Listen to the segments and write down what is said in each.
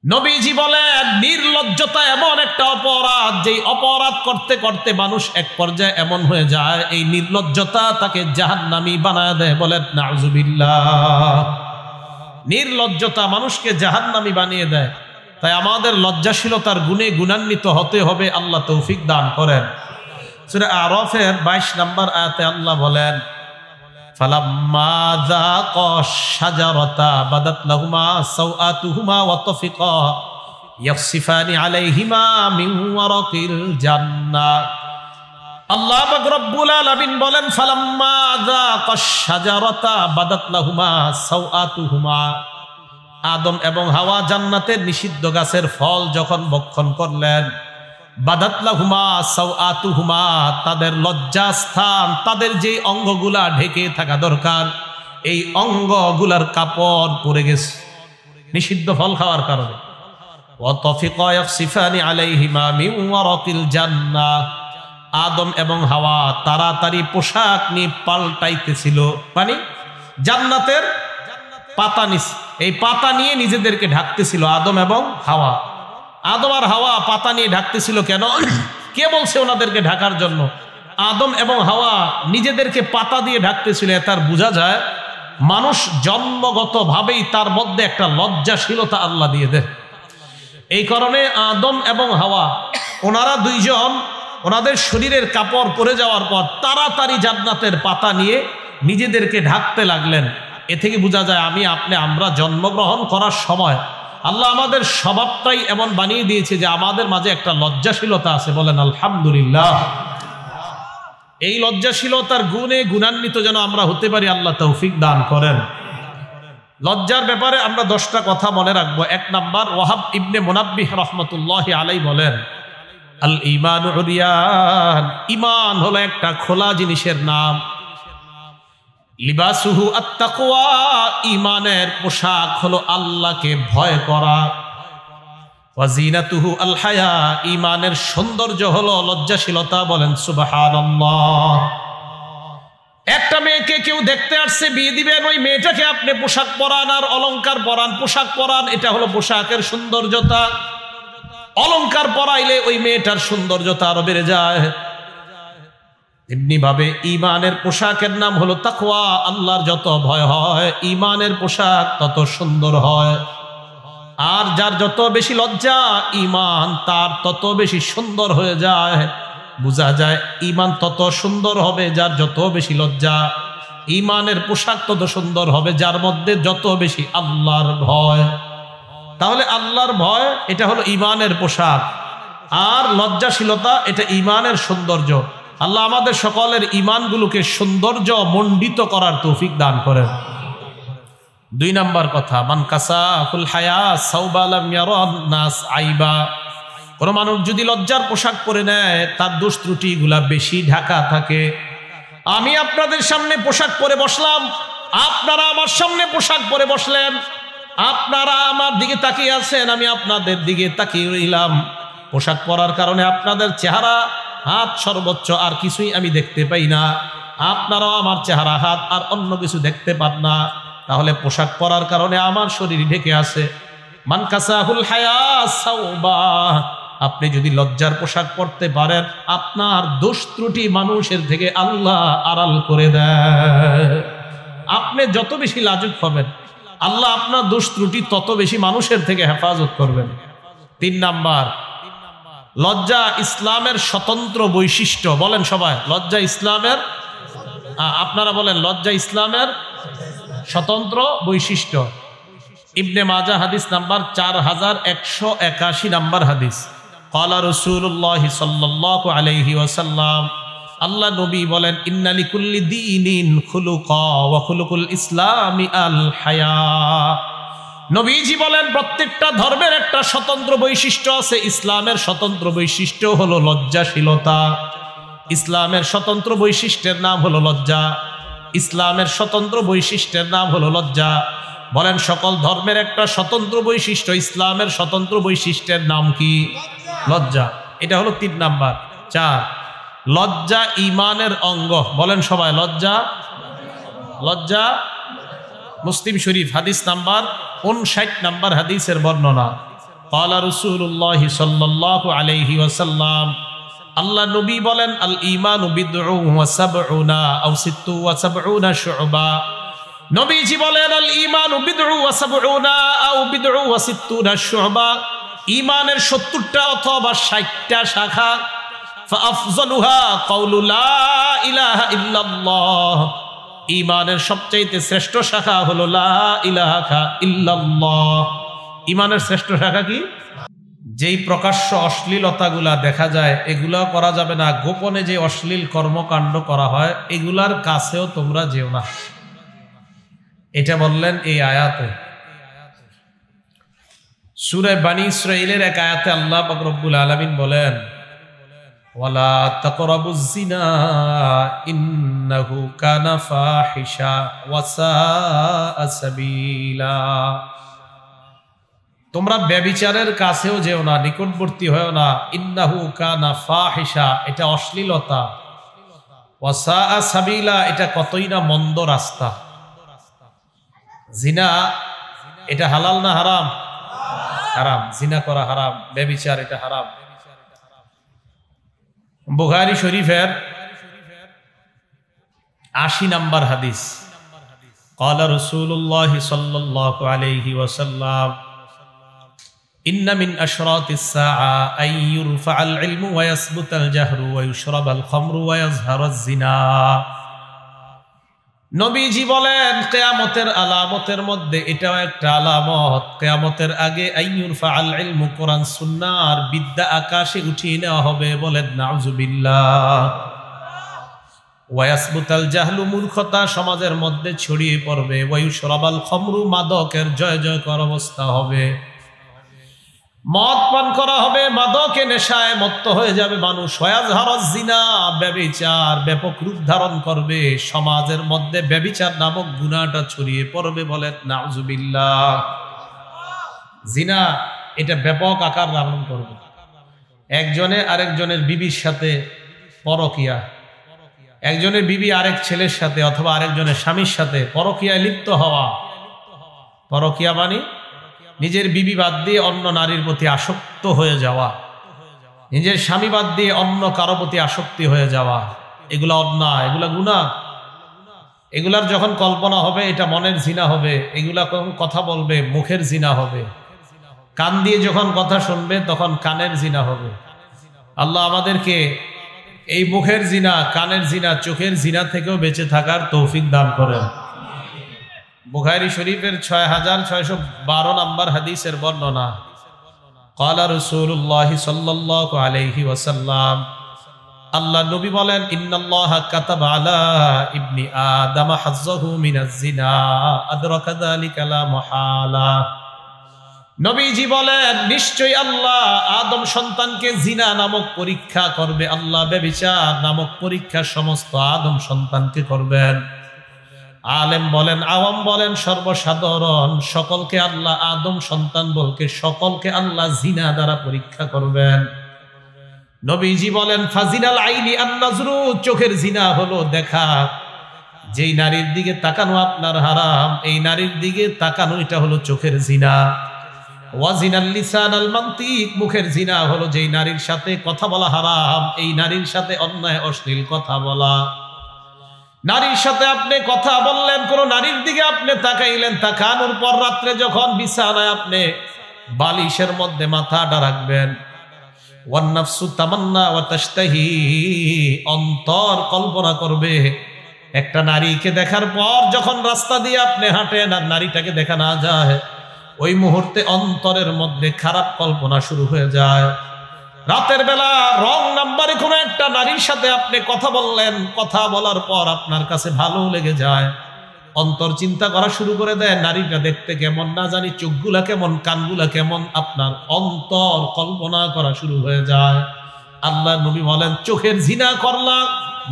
নবীজি বলেন নির্লজ্জতা এমন একটা অপরাধ, যেই অপরাধ করতে করতে মানুষ এক পর্যায়ে এমন হয়ে যায় এই নির্লজ্জতা তাকে জাহান্নামী বানায় দেয়। বলেন নাউজুবিল্লাহ। নির্লজ্জতা মানুষকে জাহান্নামী বানিয়ে দেয়। তাই আমাদের লজ্জাশীলতার গুণে গুণান্বিত হতে হবে। আল্লাহ তৌফিক দান করেন। সূরা আরাফের 22 নম্বর আয়াতে আল্লাহ বলেন ফালাম্মা যাকা শাজারাতা বাদাত লাহুমা সাওআতুহুমা ওয়া তাফিকা ইয়াখসিফানি আলাইহিমা মিন ওয়ারাকিল জান্নাহ। আল্লাহ পাক রব্বুল আলামিন বলেন ফালাম্মা যাকা শাজারাতা বাদাত লাহুমা সাওআতুহুমা। আদম এবং হাওয়া জান্নাতের নিষিদ্ধ গাছের ফল যখন ভক্ষণ করলেন, বাদাত লাহুমা সাওআতুহুমা, তাদের লজ্জাস্থান, তাদের যে অঙ্গগুলা ঢেকে থাকা দরকার এই অঙ্গগুলার কাপড় পরে গেছে নিষিদ্ধ ফল খাওয়ার কারণে। ওয়া তাফিকা ইয়াখসিফানি আলাইহিমা মিন ওয়ারাকিল জান্নাহ। আদম এবং হাওয়া তাড়াতাড়ি পোশাক নিয়ে পাল্টাইতেছিল, মানে জান্নাতের পাতা নিছে, এই পাতা নিয়ে নিজেদেরকে ঢাকতেছিল আদম এবং হাওয়া। আদম আর হাওয়া পাতা নিয়ে ঢাকতেছিল কেন? কে বলছে ওনাদেরকে ঢাকার জন্য? আদম এবং হাওয়া নিজেদেরকে পাতা দিয়ে ঢাকতেছিল। তার বোঝা যায় মানুষ জন্মগতভাবেই তার মধ্যে একটা লজ্জাশীলতা আল্লাহ দিয়ে দেয়। এই কারণে আদম এবং হাওয়া ওনারা দুইজন ওনাদের শরীরের কাপড় পরে যাওয়ার পর তাড়াতাড়ি জান্নাতের পাতা নিয়ে নিজেদেরকে ঢাকতে লাগলেন। এ থেকে বোঝা যায় আমরা জন্মগ্রহণ করার সময় আল্লাহ আমাদের স্বভাবটাই এমন বানিয়ে দিয়েছে যে আমাদের মাঝে একটা লজ্জাশীলতা আছে। বলেন আলহামদুলিল্লাহ। এই লজ্জাশীলতার গুণে গুণান্বিত যেন আমরা হতে পারি, আল্লাহ তৌফিক দান করেন। লজ্জার ব্যাপারে আমরা 10টা কথা মনে রাখবো। 1 নাম্বার, ওয়াহাব ইবনে মুনাব্বিহ রাহমাতুল্লাহি আলাইহি বলেন আল ঈমানু উরিয়ান, ঈমান হলো একটা খোলা জিনিসের নাম। লিবাসুহু আত-তাকওয়া, ঈমানের পোশাক হলো আল্লাহকে ভয় করা। ওয়া জিনাতুহু আল হায়া, ঈমানের সৌন্দর্য হলো লজ্জাশীলতা। বলেন সুবহানাল্লাহ। একটা মেয়েকে কেউ দেখতে আসছে, বিয়ে দিবেন, ওই মেয়েটাকে আপনি পোশাক পরান আর অলংকার পরান, পোশাক পরান, এটা হলো পোশাকের সৌন্দর্যতা। অলংকার পরাইলে ওই মেয়েটার সৌন্দর্যতা আরো বেড়ে যায়। এমনি ভাবে ঈমানের পোশাকের নাম হলো তাকওয়া। আল্লাহর যত ভয় হয় ঈমানের পোশাক তত সুন্দর হয়। আর যার যত বেশি লজ্জা ঈমান তার তত বেশি সুন্দর হয়ে যায়। বোঝা যায় ঈমান তত সুন্দর হবে যার যত বেশি লজ্জা। ঈমানের পোশাক তত সুন্দর হবে যার মধ্যে যত বেশি আল্লাহর ভয়। তাহলে আল্লাহর ভয় এটা হলো ঈমানের পোশাক, আর লজ্জাশীলতা এটা ঈমানের সৌন্দর্য। আল্লাহ আমাদের সকলের ঈমানগুলোকে সৌন্দর্য মণ্ডিত করার তৌফিক দান করেন। 2 নাম্বার কথা, মান কাসাহুল হায়া সাওবা লাম ইয়ারান নাস আইবা। কোন মানুষ যদি লজ্জার পোশাক পরে নেয় তার দোষ ত্রুটিগুলা বেশি ঢাকা থাকে। আমি আপনাদের সামনে পোশাক পরে বসলাম, আপনারা আমার সামনে পোশাক পরে বসলেন, আপনারা আমার দিকে তাকিয়ে আছেন, আমি আপনাদের দিকে তাকিয়ে রইলাম। পোশাক পরার কারণে আপনাদের চেহারা, হাত সর্বোচ্চ, আর কিছুই আমি দেখতে পাই না। আপনারাও আমার চেহারা, হাত আর অন্য কিছু দেখতে পান না। তাহলে পোশাক পরার কারণে আমার শরীর ঢেকে আছে। মান কাসাহুল হায়া সাওবা, আপনি যদি লজ্জার পোশাক পরতে পারেন আপনার দোষ ত্রুটি মানুষের থেকে আল্লাহ আড়াল করে দেয়। আপনি যত বেশি লাজুক হবেন আল্লাহ আপনার দোষ ত্রুটি তত বেশি মানুষের থেকে হেফাজত করবেন। 3 নাম্বার, লজ্জা ইসলামের স্বতন্ত্র বৈশিষ্ট্য। বলেন সবাই, লজ্জা ইসলামের, আপনারা বলেন লজ্জা ইসলামের স্বতন্ত্র বৈশিষ্ট্য। ইবনে মাজাহ হাদিস নাম্বার 4181 নাম্বার হাদিস। ক্বালা রাসূলুল্লাহ সাল্লাল্লাহু আলাইহি ওয়াসাল্লাম, আল্লাহ নবী বলেন ইন্না লিকুল্লি দীনিন খুলুকা ওয়া খুলুকুল ইসলামি আল হায়া। নবীজি বলেন প্রত্যেকটা ধর্মের একটা স্বতন্ত্র বৈশিষ্ট্য আছে। ইসলামের স্বতন্ত্র বৈশিষ্ট্য হলো লজ্জাশীলতা। ইসলামের স্বতন্ত্র বৈশিষ্ট্যের নাম হলো লজ্জা। ইসলামের স্বতন্ত্র বৈশিষ্ট্যের নাম হলো লজ্জা। বলেন সকল ধর্মের একটা স্বতন্ত্র বৈশিষ্ট্য, ইসলামের স্বতন্ত্র বৈশিষ্ট্যের নাম কি? লজ্জা। এটা হলো 3 নাম্বার। 4, লজ্জা ঈমানের অঙ্গ। বলেন সবাই, লজ্জা, লজ্জা মুসলিম শরীফ হাদিস নাম্বার 59 নাম্বার হাদিসের বর্ণনা। ক্বালা রাসূলুল্লাহ সাল্লাল্লাহু আলাইহি ওয়াসাল্লাম, আল্লাহ নবী বলেন, আল ঈমানু বিদউ ওয়া সাবউনা আও সিত্তু ওয়া সাবউনা শুবা। নবীজি বলেন, আল ঈমানু বিদউ ওয়া সাবউনা আও বিদউ ওয়া সিত্তুনা শুবা। ঈমানের 70টা অথবা 60টা শাখা। ফাআফযালুহা কাউলু লা ইলাহা ইল্লাল্লাহ। ঈমানের সবচেয়ে শ্রেষ্ঠ শাখা হলো লা ইলাহা ইল্লাল্লাহ। ঈমানের শ্রেষ্ঠ শাখা কি? যেই প্রকাশ্য অশ্লীলতাগুলা দেখা যায় এগুলা করা যাবে না। গোপনে যে অশ্লীল কর্মকাণ্ড করা হয় এগুলার কাছেও তোমরা যেও না। এটা বললেন এই আয়াতে। সূরা বানী ইসরাঈলের এক আয়াতে আল্লাহ পাক রব্বুল আলামিন বলেন, ওয়ালা তাকরাবুজ জিনা ইন্নাহু কানা ফাহিশা ওয়া সাআ সাবিলা। তোমরা ব্যভিচারের কাছেও যেও না, নিকটবর্তী হয়েও না। ইন্নাহু কানা ফাহিশা, এটা অশ্লীলতা। ওয়া সাআ সাবিলা, এটা কতই না মন্দ রাস্তা। জিনা এটা হালাল না হারাম? হারাম। জিনা করা হারাম, ব্যভিচার এটা হারাম। বুখারী শরীফের 80 নম্বর হাদিস, ক্বালা রাসূলুল্লাহ সাল্লাল্লাহু আলাইহি ওয়াসাল্লাম, ইন্না মিন আশরাতিস সাআ আন ইউরফাআল ইলমু ওয়া ইয়াসবুতাল জাহরু ওয়া ইউশরাবাল খামরু ওয়া ইয়াজহারাজ জিনা। নবীজি বলেন, কিয়ামতের আলামতের মধ্যে এটাও একটা আলামত। কিয়ামতের আগে আন ইউরফাআল ইলমু, কোরআন সুন্নাহ আর বিদ্যা আকাশে উঠিয়ে নেওয়া হবে। বলেন নাউযুবিল্লাহ। ওয়া ইয়াসবুতাল জাহলু, মূর্খতা সমাজের মধ্যে ছড়িয়ে পড়বে। ওয়া ইউশরাবাল খামরু, মাদকের জয় জয়কার অবস্থা হবে। মদ পান করা হবে, মাদকে নেশায় মত্ত হয়ে যাবে মানুষ। ওয়াজহারাজ জিনা, ব্যভিচার ব্যাপক রূপ ধারণ করবে। সমাজের মধ্যে ব্যভিচার নামক গুনাহটা ছড়িয়ে পড়বে। বলেন নাউযুবিল্লাহ। জিনা এটা ব্যাপক আকার ধারণ করবে। একজনে আরেকজনের বিবির সাথে পরকিয়া, একজনের বিবি আরেক ছেলের সাথে অথবা আরেকজনের স্বামীর সাথে পরকিয়ায় লিপ্ত হওয়া। পরকিয়া মানে নিজের বিবি বাদ দিয়ে অন্য নারীর প্রতি আসক্ত হয়ে যাওয়া, নিজের স্বামী বাদ দিয়ে অন্য কারো প্রতি আসক্তি হয়ে যাওয়া। এগুলা অন্যায়, এগুলা গুনাহ। এগুলার যখন কল্পনা হবে এটা মনের জিনা হবে। এগুলা যখন কথা বলবে মুখের জিনা হবে। কান দিয়ে যখন কথা শুনবে তখন কানের জিনা হবে। আল্লাহ আমাদেরকে এই মুখের জিনা, কানের জিনা, চোখের জিনা থেকেও বেঁচে থাকার তৌফিক দান করেন। বুখারী শরীফের 6612 নম্বর হাদিসের বর্ণনা, ক্বালা রাসূলুল্লাহ সাল্লাল্লাহু আলাইহি ওয়াসাল্লাম, আল্লাহ নবী বলেন, ইন্নাল্লাহা কাতাবা আলা ইবনি আদম হাজ্জাহু মিনাজ জিনা আদরাকা যালিকা লা মুহালা। নবীজি বলেন, নিশ্চয়ই আল্লাহ আদম সন্তানকে জিনা নামক পরীক্ষা করবে। আল্লাহ ব্যভিচার নামক পরীক্ষা সমস্ত আদম সন্তানকে করবেন। আলেম বলেন, আওয়াম বলেন, সর্বসাধারণ সকলকে আল্লাহ, আদম সন্তান বলকে সকলকে আল্লাহ জিনা দ্বারা পরীক্ষা করবেন। নবীজি বলেন, ফাজিনাল আইনি আন-নাজরু, চোখের জিনা হলো দেখা। যেই নারীর দিকে তাকানো আপনার হারাম, এই নারীর দিকে তাকানো এটা হলো চোখের জিনা। ওয়াজিনাল লিসান আল মানতিক, মুখের জিনা হলো যেই নারীর সাথে কথা বলা হারাম, এই নারীর সাথে অন্যায় অশ্লীল কথা বলা। নারীর সাথে আপনি কথা বললেন, কোন নারীর দিকে আপনি তাকাইলেন, তাকানোর পর রাত্রে যখন বিছানায় আপনি বালিশের মধ্যে মাথাটা রাখবেন, ওয়ান নাফসু তামান্না ওয়া তাশতাহি, অন্তর কল্পনা করবে একটা নারীকে দেখার পর যখন রাস্তা দিয়ে আপনি হাঁটেন আর নারীটাকে দেখা না যায়, ওই মুহূর্তে অন্তরের মধ্যে খারাপ কল্পনা শুরু হয়ে যায়। রাতের বেলা রং নাম্বারে কোনো একটা নারীর সাথে আপনি কথা বললেন, কথা বলার পর আপনার কাছে ভালো লেগে যায়, অন্তর চিন্তা করা শুরু করে দেয় নারীটা দেখতে কেমন, না জানি চোখগুলা কেমন, কানগুলা কেমন, আপনার অন্তর কল্পনা করা শুরু হয়ে যায়। আল্লাহ নবী বলেন, চোখের জিনা করলা,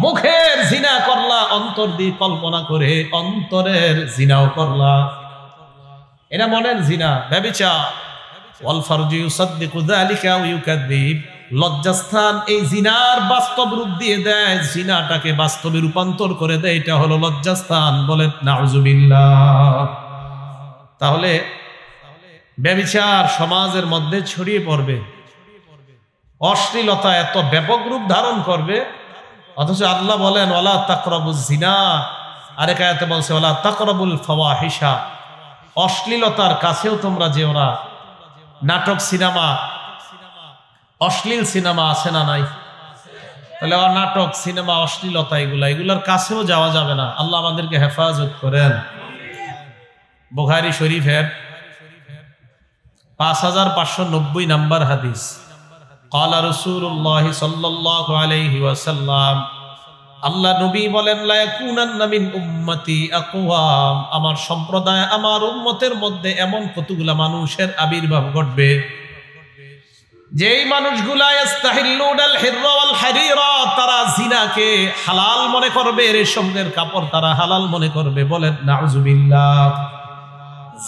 মুখের জিনা করলা, অন্তর দিয়ে কল্পনা করে অন্তরের জিনাও করলা, এটা মনের জিনা, ব্যভিচার। ওয়াল ফারজু ইউসাদ্দিকু যালিকা ওয়া ইউকাযযিব, লজ্জাস্থান এই জিনার বাস্তব রূপ দিয়ে দেয়, জিনাটাকে বাস্তবে রূপান্তর করে দেয়, এটা হলো লজ্জাস্থান। বলেন নাউযুবিল্লাহ। তাহলে ব্যভিচার সমাজের মধ্যে ছড়িয়ে পড়বে, অশ্লীলতা এত ব্যাপক রূপ ধারণ করবে। অথচ আল্লাহ বলেন ওয়ালা তাকরাবুজ জিনা, আরেক আয়াতে বলছে ওয়ালা তাকরাবুল ফাওয়াহিশা, অশ্লীলতার কাছেও তোমরা যেও না। নাটক, সিনেমা, অশ্লীল সিনেমা আছে না নাই? তাহলে নাটক, সিনেমা, অশ্লীলতা এগুলার কাছেও যাওয়া যাবে না। আল্লাহ আমাদেরকে হেফাজত করেন। বুখারী শরীফের 5590 নম্বর হাদিস, ক্বালা রাসূলুল্লাহ সাল্লাল্লাহু আলাইহি ওয়াসাল্লাম, আল্লাহ নবী বলেন লা ইয়াকুনান্না মিন উম্মতি আকওয়াম, আমার সম্প্রদায়, আমার উম্মতের মধ্যে এমন কতগুলা মানুষের আবির্ভাব ঘটবে যেই মানুষগুলা ইস্তাহিল্লুনাল হিররা ওয়াল হারিরা, তারা জিনাকে হালাল মনে করবে, রেশমের কাপড় তারা হালাল মনে করবে। বলেন নাউজুবিল্লাহ।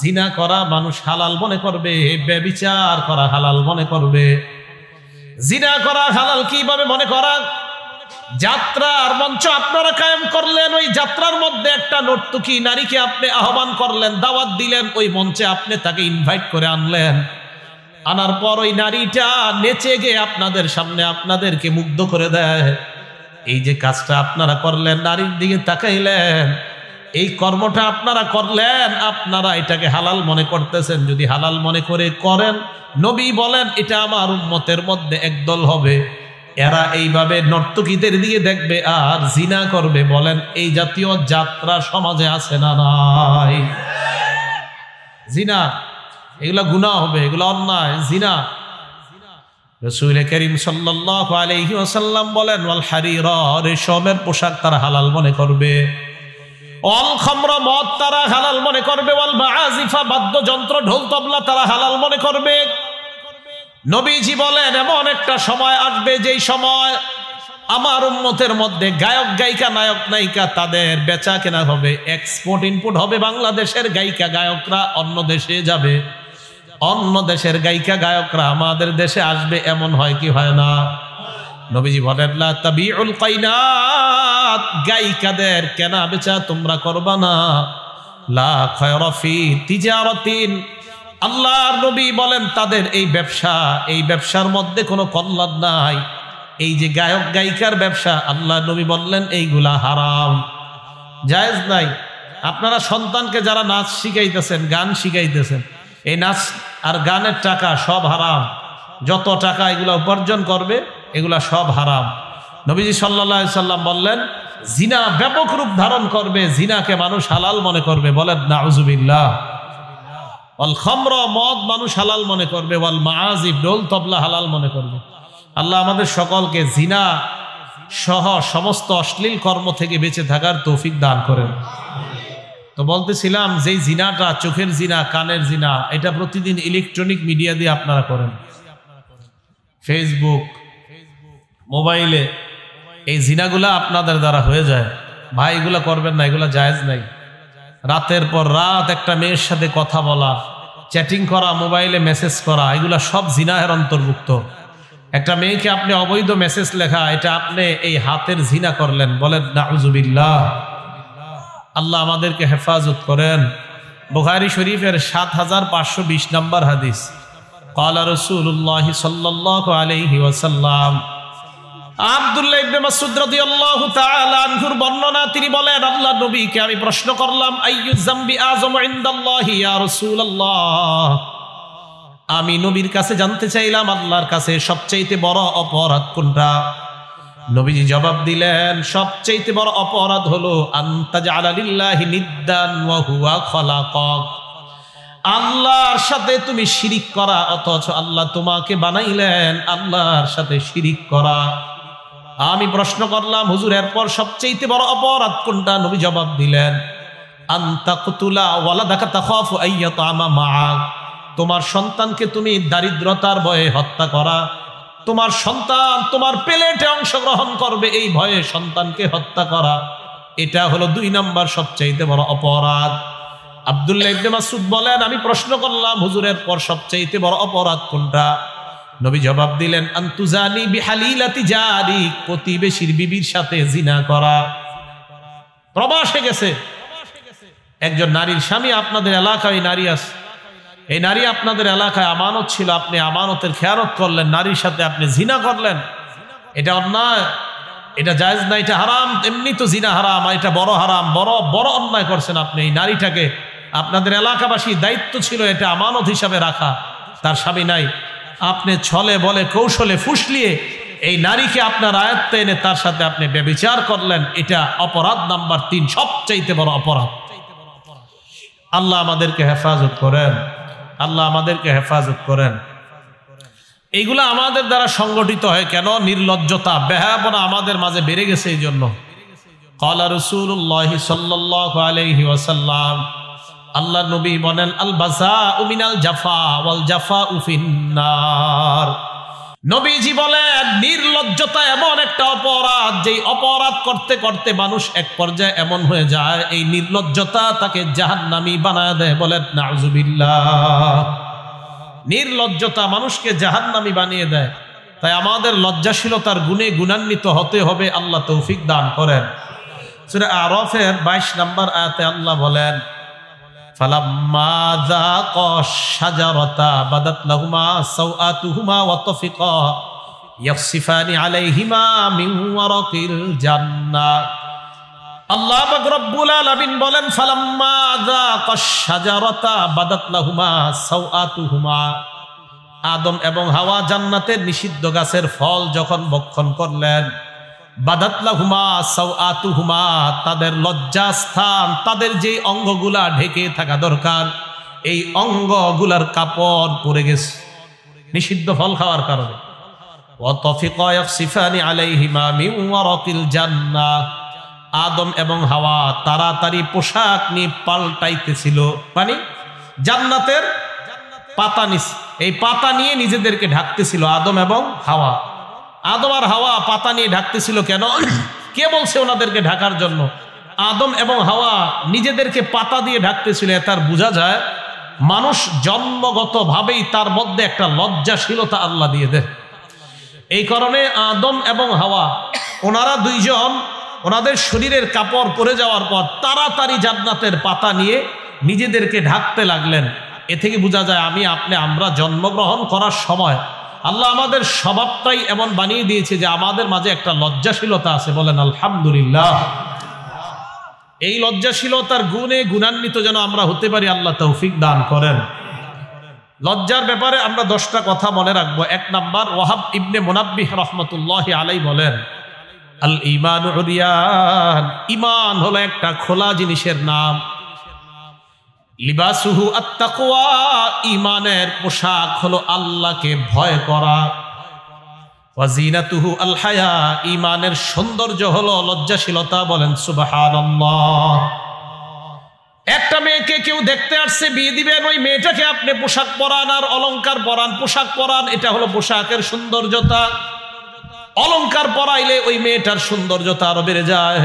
জিনা করা মানুষ হালাল মনে করবে, ব্যভিচার করা হালাল মনে করবে। জিনা করা হালাল কিভাবে মনে করা? যাত্রার মঞ্চ আপনারা কায়েম করলেন, ওই যাত্রার মধ্যে একটা নর্তকী নারীকে আপনি আহ্বান করলেন, দাওয়াত দিলেন, ওই মঞ্চে আপনি তাকে ইনভাইট করে আনলেন। আনার পর ওই নারীটা নেচে গিয়ে আপনাদের সামনে আপনাদেরকে মুগ্ধ করে দেয়। এই যে কাজটা আপনারা করলেন, নারীর দিকে তাকাইলেন, এই কর্মটা আপনারা করলেন, আপনারা এটাকে হালাল মনে করতেছেন। যদি হালাল মনে করে করেন, নবী বলেন এটা আমার উম্মতের মধ্যে একদল হবে, এরা এইভাবে নর্তকীদের দিকে দেখবে আর জিনা করবে। বলেন এই জাতীয় যাত্রা সমাজে আছে না নাই? জিনা এগুলা গুনাহ হবে, এগুলা অন্যায়, জিনা। রাসূল করিম সাল্লাল্লাহু আলাইহি ওয়াসাল্লাম বলেন ওয়াল হারিরা, রেশমের পোশাক তারা হালাল মনে করবে। ওয়াল খামরা, মদ তারা হালাল মনে করবে। ওয়াল মাআজিফা, বাদ্যযন্ত্র, ঢোল তবলা তারা হালাল মনে করবে। নবীজি বলেন এমন একটা সময় আসবে যেই সময় আমার উম্মতের মধ্যে গায়ক গায়িকা, নায়ক নায়িকা তাদের বেচা কেনা হবে, এক্সপোর্ট ইনপুট হবে। বাংলাদেশের গায়িকা গায়করা অন্য দেশে যাবে, অন্য দেশের গায়িকা গায়করা আমাদের দেশে আসবে, এমন হয় কি হয় না? নবীজি বলেন লা তাবিউল কাইনাত, গায়িকাদের কেনা বেচা তোমরা করবা না। লা খায়রা ফি তিজারাতিন, আল্লাহর নবী বলেন তাদের এই ব্যবসার মধ্যে কোনো কল্যাণ নাই। এই যে গায়ক গায়িকার ব্যবসা, আল্লাহর নবী বললেন এইগুলা হারাম, জায়েজ নাই। আপনারা সন্তানকে যারা নাচ শিখাইতেছেন, গান শিখাইতেছেন, এই নাচ আর গানের টাকা সব হারাম। যত টাকা এগুলা উপার্জন করবে এগুলা সব হারাম। নবীজি সাল্লাল্লাহু আলাইহি সাল্লাম বললেন জিনা ব্যাপক রূপ ধারণ করবে, জিনাকে মানুষ হালাল মনে করবে। বলেন নাউজুবিল্লাহ। ওয়াল খামরা, মদ মানুষ হালাল মনে করবে। ওয়াল মাআজিফ, ঢোল তবলা হালাল মনে করবে। আল্লাহ আমাদের সকলকে জিনা সহ সমস্ত অশ্লীল কর্ম থেকে বেঁচে থাকার তৌফিক দান করেন। তো বলতেছিলাম যেই জিনাটা, চোখের জিনা, কানের জিনা, এটা প্রতিদিন ইলেকট্রনিক মিডিয়া দিয়ে আপনারা করেন, ফেসবুক, মোবাইলে, এই জিনাগুলা আপনাদের দ্বারা হয়ে যায়। ভাই এগুলা করবেন না, এগুলা জায়েজ নাই। রাতের পর রাত একটা মেয়ের সাথে কথা বলা, চ্যাটিং করা, মোবাইলে মেসেজ করা, এগুলা সব জিনাহের অন্তর্ভুক্ত। একটা মেয়েকে আপনি অবৈধ মেসেজ লেখা, এটা আপনি এই হাতের জিনা করলেন। বলেন নাউজুবিল্লাহ। আল্লাহ আমাদেরকে হেফাজত করেন। বুখারী শরীফের 7520 নম্বর হাদিস, ক্বালা রাসূলুল্লাহ সাল্লাল্লাহু আলাইহি ওয়াসাল্লাম, আব্দুল্লাহ ইবনে মাসউদ রাদিয়াল্লাহু তাআলা আনহুর বর্ণনা, তিনি বলেন আল্লাহর নবীকে আমি প্রশ্ন করলাম আইয়ু যামবি আযম ইনদাল্লাহি ইয়া রাসূলুল্লাহ, আমি নবীর কাছে জানতে চাইলাম আল্লাহর কাছে সবচেয়ে বড় অপরাধ কোনটা? নবীজি জবাব দিলেন সবচেয়ে বড় অপরাধ হলো আনতাজআলা লিল্লাহি নিদ্দান ওয়া হুয়া খালাকাক, আল্লাহর সাথে তুমি শিরিক করা, অথচ আল্লাহ তোমাকে বানাইলেন, আল্লাহর সাথে শিরিক করা। আমি প্রশ্ন করলাম হুজুর এরপর সবচেয়ে বড় অপরাধ কোনটা? নবী জবাব দিলেন আনতাকতুলা ওয়ালাদাকা তাখাফু আইয়াতামা মাআক, তোমার সন্তানকে তুমি দারিদ্রতার ভয়ে হত্যা করা, তোমার সন্তান তোমার প্লেটে অংশগ্রহণ করবে এই ভয়ে সন্তানকে হত্যা করা, এটা হলো 2 নম্বর সবচেয়ে বড় অপরাধ। আব্দুল্লাহ ইবনে মাসউদ বলেন আমি প্রশ্ন করলাম হুজুরের পর সবচেয়ে বড় অপরাধ কোনটা? নবী জবাব দিলেন আনতুজানি বিহালিলাতি জারিক, প্রতিবেশীর বিবির সাথে জিনা করা। প্রবাসে গেছে একজন নারীর স্বামী, আপনাদের এলাকায় নারী আছে, এই নারী আপনাদের এলাকায় আমানত ছিল, আপনি আমানতের খেয়ানত করলেন, নারীর সাথে আপনি জিনা করলেন, এটা অন্যায়, এটা জায়েজ না, এটা হারাম। এমনি তো জিনা হারাম, এটা বড় হারাম, বড় বড় অন্যায় করছেন আপনি। এই নারীটাকে আপনাদের এলাকাবাসী দায়িত্ব ছিল এটা আমানত হিসাবে রাখা, তার স্বামী নাই, আপনি ছলে বলে কৌশলে ফুসলিয়ে এই নারীকে আপনার আয়ত্তে এনে তার সাথে আপনি ব্যভিচার করলেন, এটা অপরাধ নাম্বার 3, সবচাইতে বড় অপরাধ। আল্লাহ আমাদেরকে হেফাজত করেন, আল্লাহ আমাদেরকে হেফাজত করেন। এইগুলা আমাদের দ্বারা সংগঠিত হয় কেন? নির্লজ্জতা, বেহায়াপনা আমাদের মাঝে বেড়ে গেছে এই জন্য। ক্বালা রাসূলুল্লাহ সাল্লাল্লাহু আলাইহি ওয়াসাল্লাম, আল্লাহ নবী বলেন, আল বাযাউ মিনাল জাফা ওয়াল জাফাউ ফিন্নার। নবীজি বলেন, নির্লজ্জতা এমন একটা অপরাধ, যেই অপরাধ করতে করতে মানুষ এক পর্যায়ে এমন হয়ে যায় এই নির্লজ্জতা তাকে জাহান্নামী বানায় দেয়। বলেন নাউযুবিল্লাহ। নির্লজ্জতা মানুষকে জাহান্নামী বানিয়ে দেয়। তাই আমাদের লজ্জাশীলতার গুণে গুণান্বিত হতে হবে। আল্লাহ তৌফিক দান করেন। সূরা আরাফের 22 নম্বর আয়াতে আল্লাহ বলেন, ফালাম্মা যাকা শাজারাতা বাদাত লাহুমা সাওআতুহুমা ওয়া তাফিকা ইয়াখসিফানি আলাইহিমা মিন ওয়ারাকিল জান্নাহ। আল্লাহ পাক রব্বুল আলামিন বলেন, ফালাম্মা যাকা শাজারাতা বাদাত লাহুমা সাওআতুহুমা। আদম এবং হাওয়া জান্নাতের নিষিদ্ধ গাছের ফল যখন ভক্ষণ করলেন, বাদাত লাহুমা সাওআতুহুমা, তাদের লজ্জাস্থান, তাদের যে অঙ্গগুলা ঢেকে থাকা দরকার এই অঙ্গগুলার কাপড় পরে গেছে নিষিদ্ধ ফল খাওয়ার কারণে। ওয়া তাফিকা ইয়াখসিফানি আলাইহিমা মিন ওয়ারাকিল জান্নাহ। আদম এবং হাওয়া তাড়াতাড়ি পোশাক নিয়ে পাল্টাইতেছিল, মানে জান্নাতের পাতা নিছে, এই পাতা নিয়ে নিজেদেরকে ঢাকতেছিল আদম এবং হাওয়া। আদম আর হাওয়া পাতা নিয়ে ঢাকতেছিল কেন? কে বলছে ওনাদেরকে ঢাকার জন্য? আদম এবং হাওয়া নিজেদেরকে পাতা দিয়ে ঢাকতেছিল। তার বোঝা যায় মানুষ জন্মগতভাবেই তার মধ্যে একটা লজ্জাশীলতা আল্লাহ দিয়ে দেয়। এই কারণে আদম এবং হাওয়া ওনারা দুইজন ওনাদের শরীরের কাপড় পরে যাওয়ার পর তাড়াতাড়ি জান্নাতের পাতা নিয়ে নিজেদেরকে ঢাকতে লাগলেন। এ থেকে বোঝা যায় আমরা জন্মগ্রহণ করার সময় আল্লাহ আমাদের স্বভাবটাই এমন বানিয়ে দিয়েছে যে আমাদের মাঝে একটা লজ্জাশীলতা আছে। বলেন আলহামদুলিল্লাহ। এই লজ্জাশীলতার গুণে গুণান্বিত যেন আমরা হতে পারি, আল্লাহ তৌফিক দান করেন। লজ্জার ব্যাপারে আমরা 10টা কথা মনে রাখবো। 1 নাম্বার, ওয়াহাব ইবনে মুনাব্বিহ রাহমাতুল্লাহি আলাইহি বলেন, আল ঈমানু উরিয়ান, ঈমান হলো একটা খোলা জিনিসের নাম। লিবাসুহু আত-তাকওয়া, ঈমানের পোশাক হলো আল্লাহকে ভয় করা। ওয়া জিনাতুহু আল হায়া, ঈমানের সৌন্দর্য হলো লজ্জাশীলতা। বলেন সুবহানাল্লাহ। একটা মেয়েকে কেউ দেখতে আসছে, বিয়ে দিবেন, ওই মেয়েটাকে আপনি পোশাক পরান আর অলংকার পরান, পোশাক পরান, এটা হলো পোশাকের সৌন্দর্যতা। অলংকার পরাইলে ওই মেয়েটার সৌন্দর্যতা আরো বেড়ে যায়।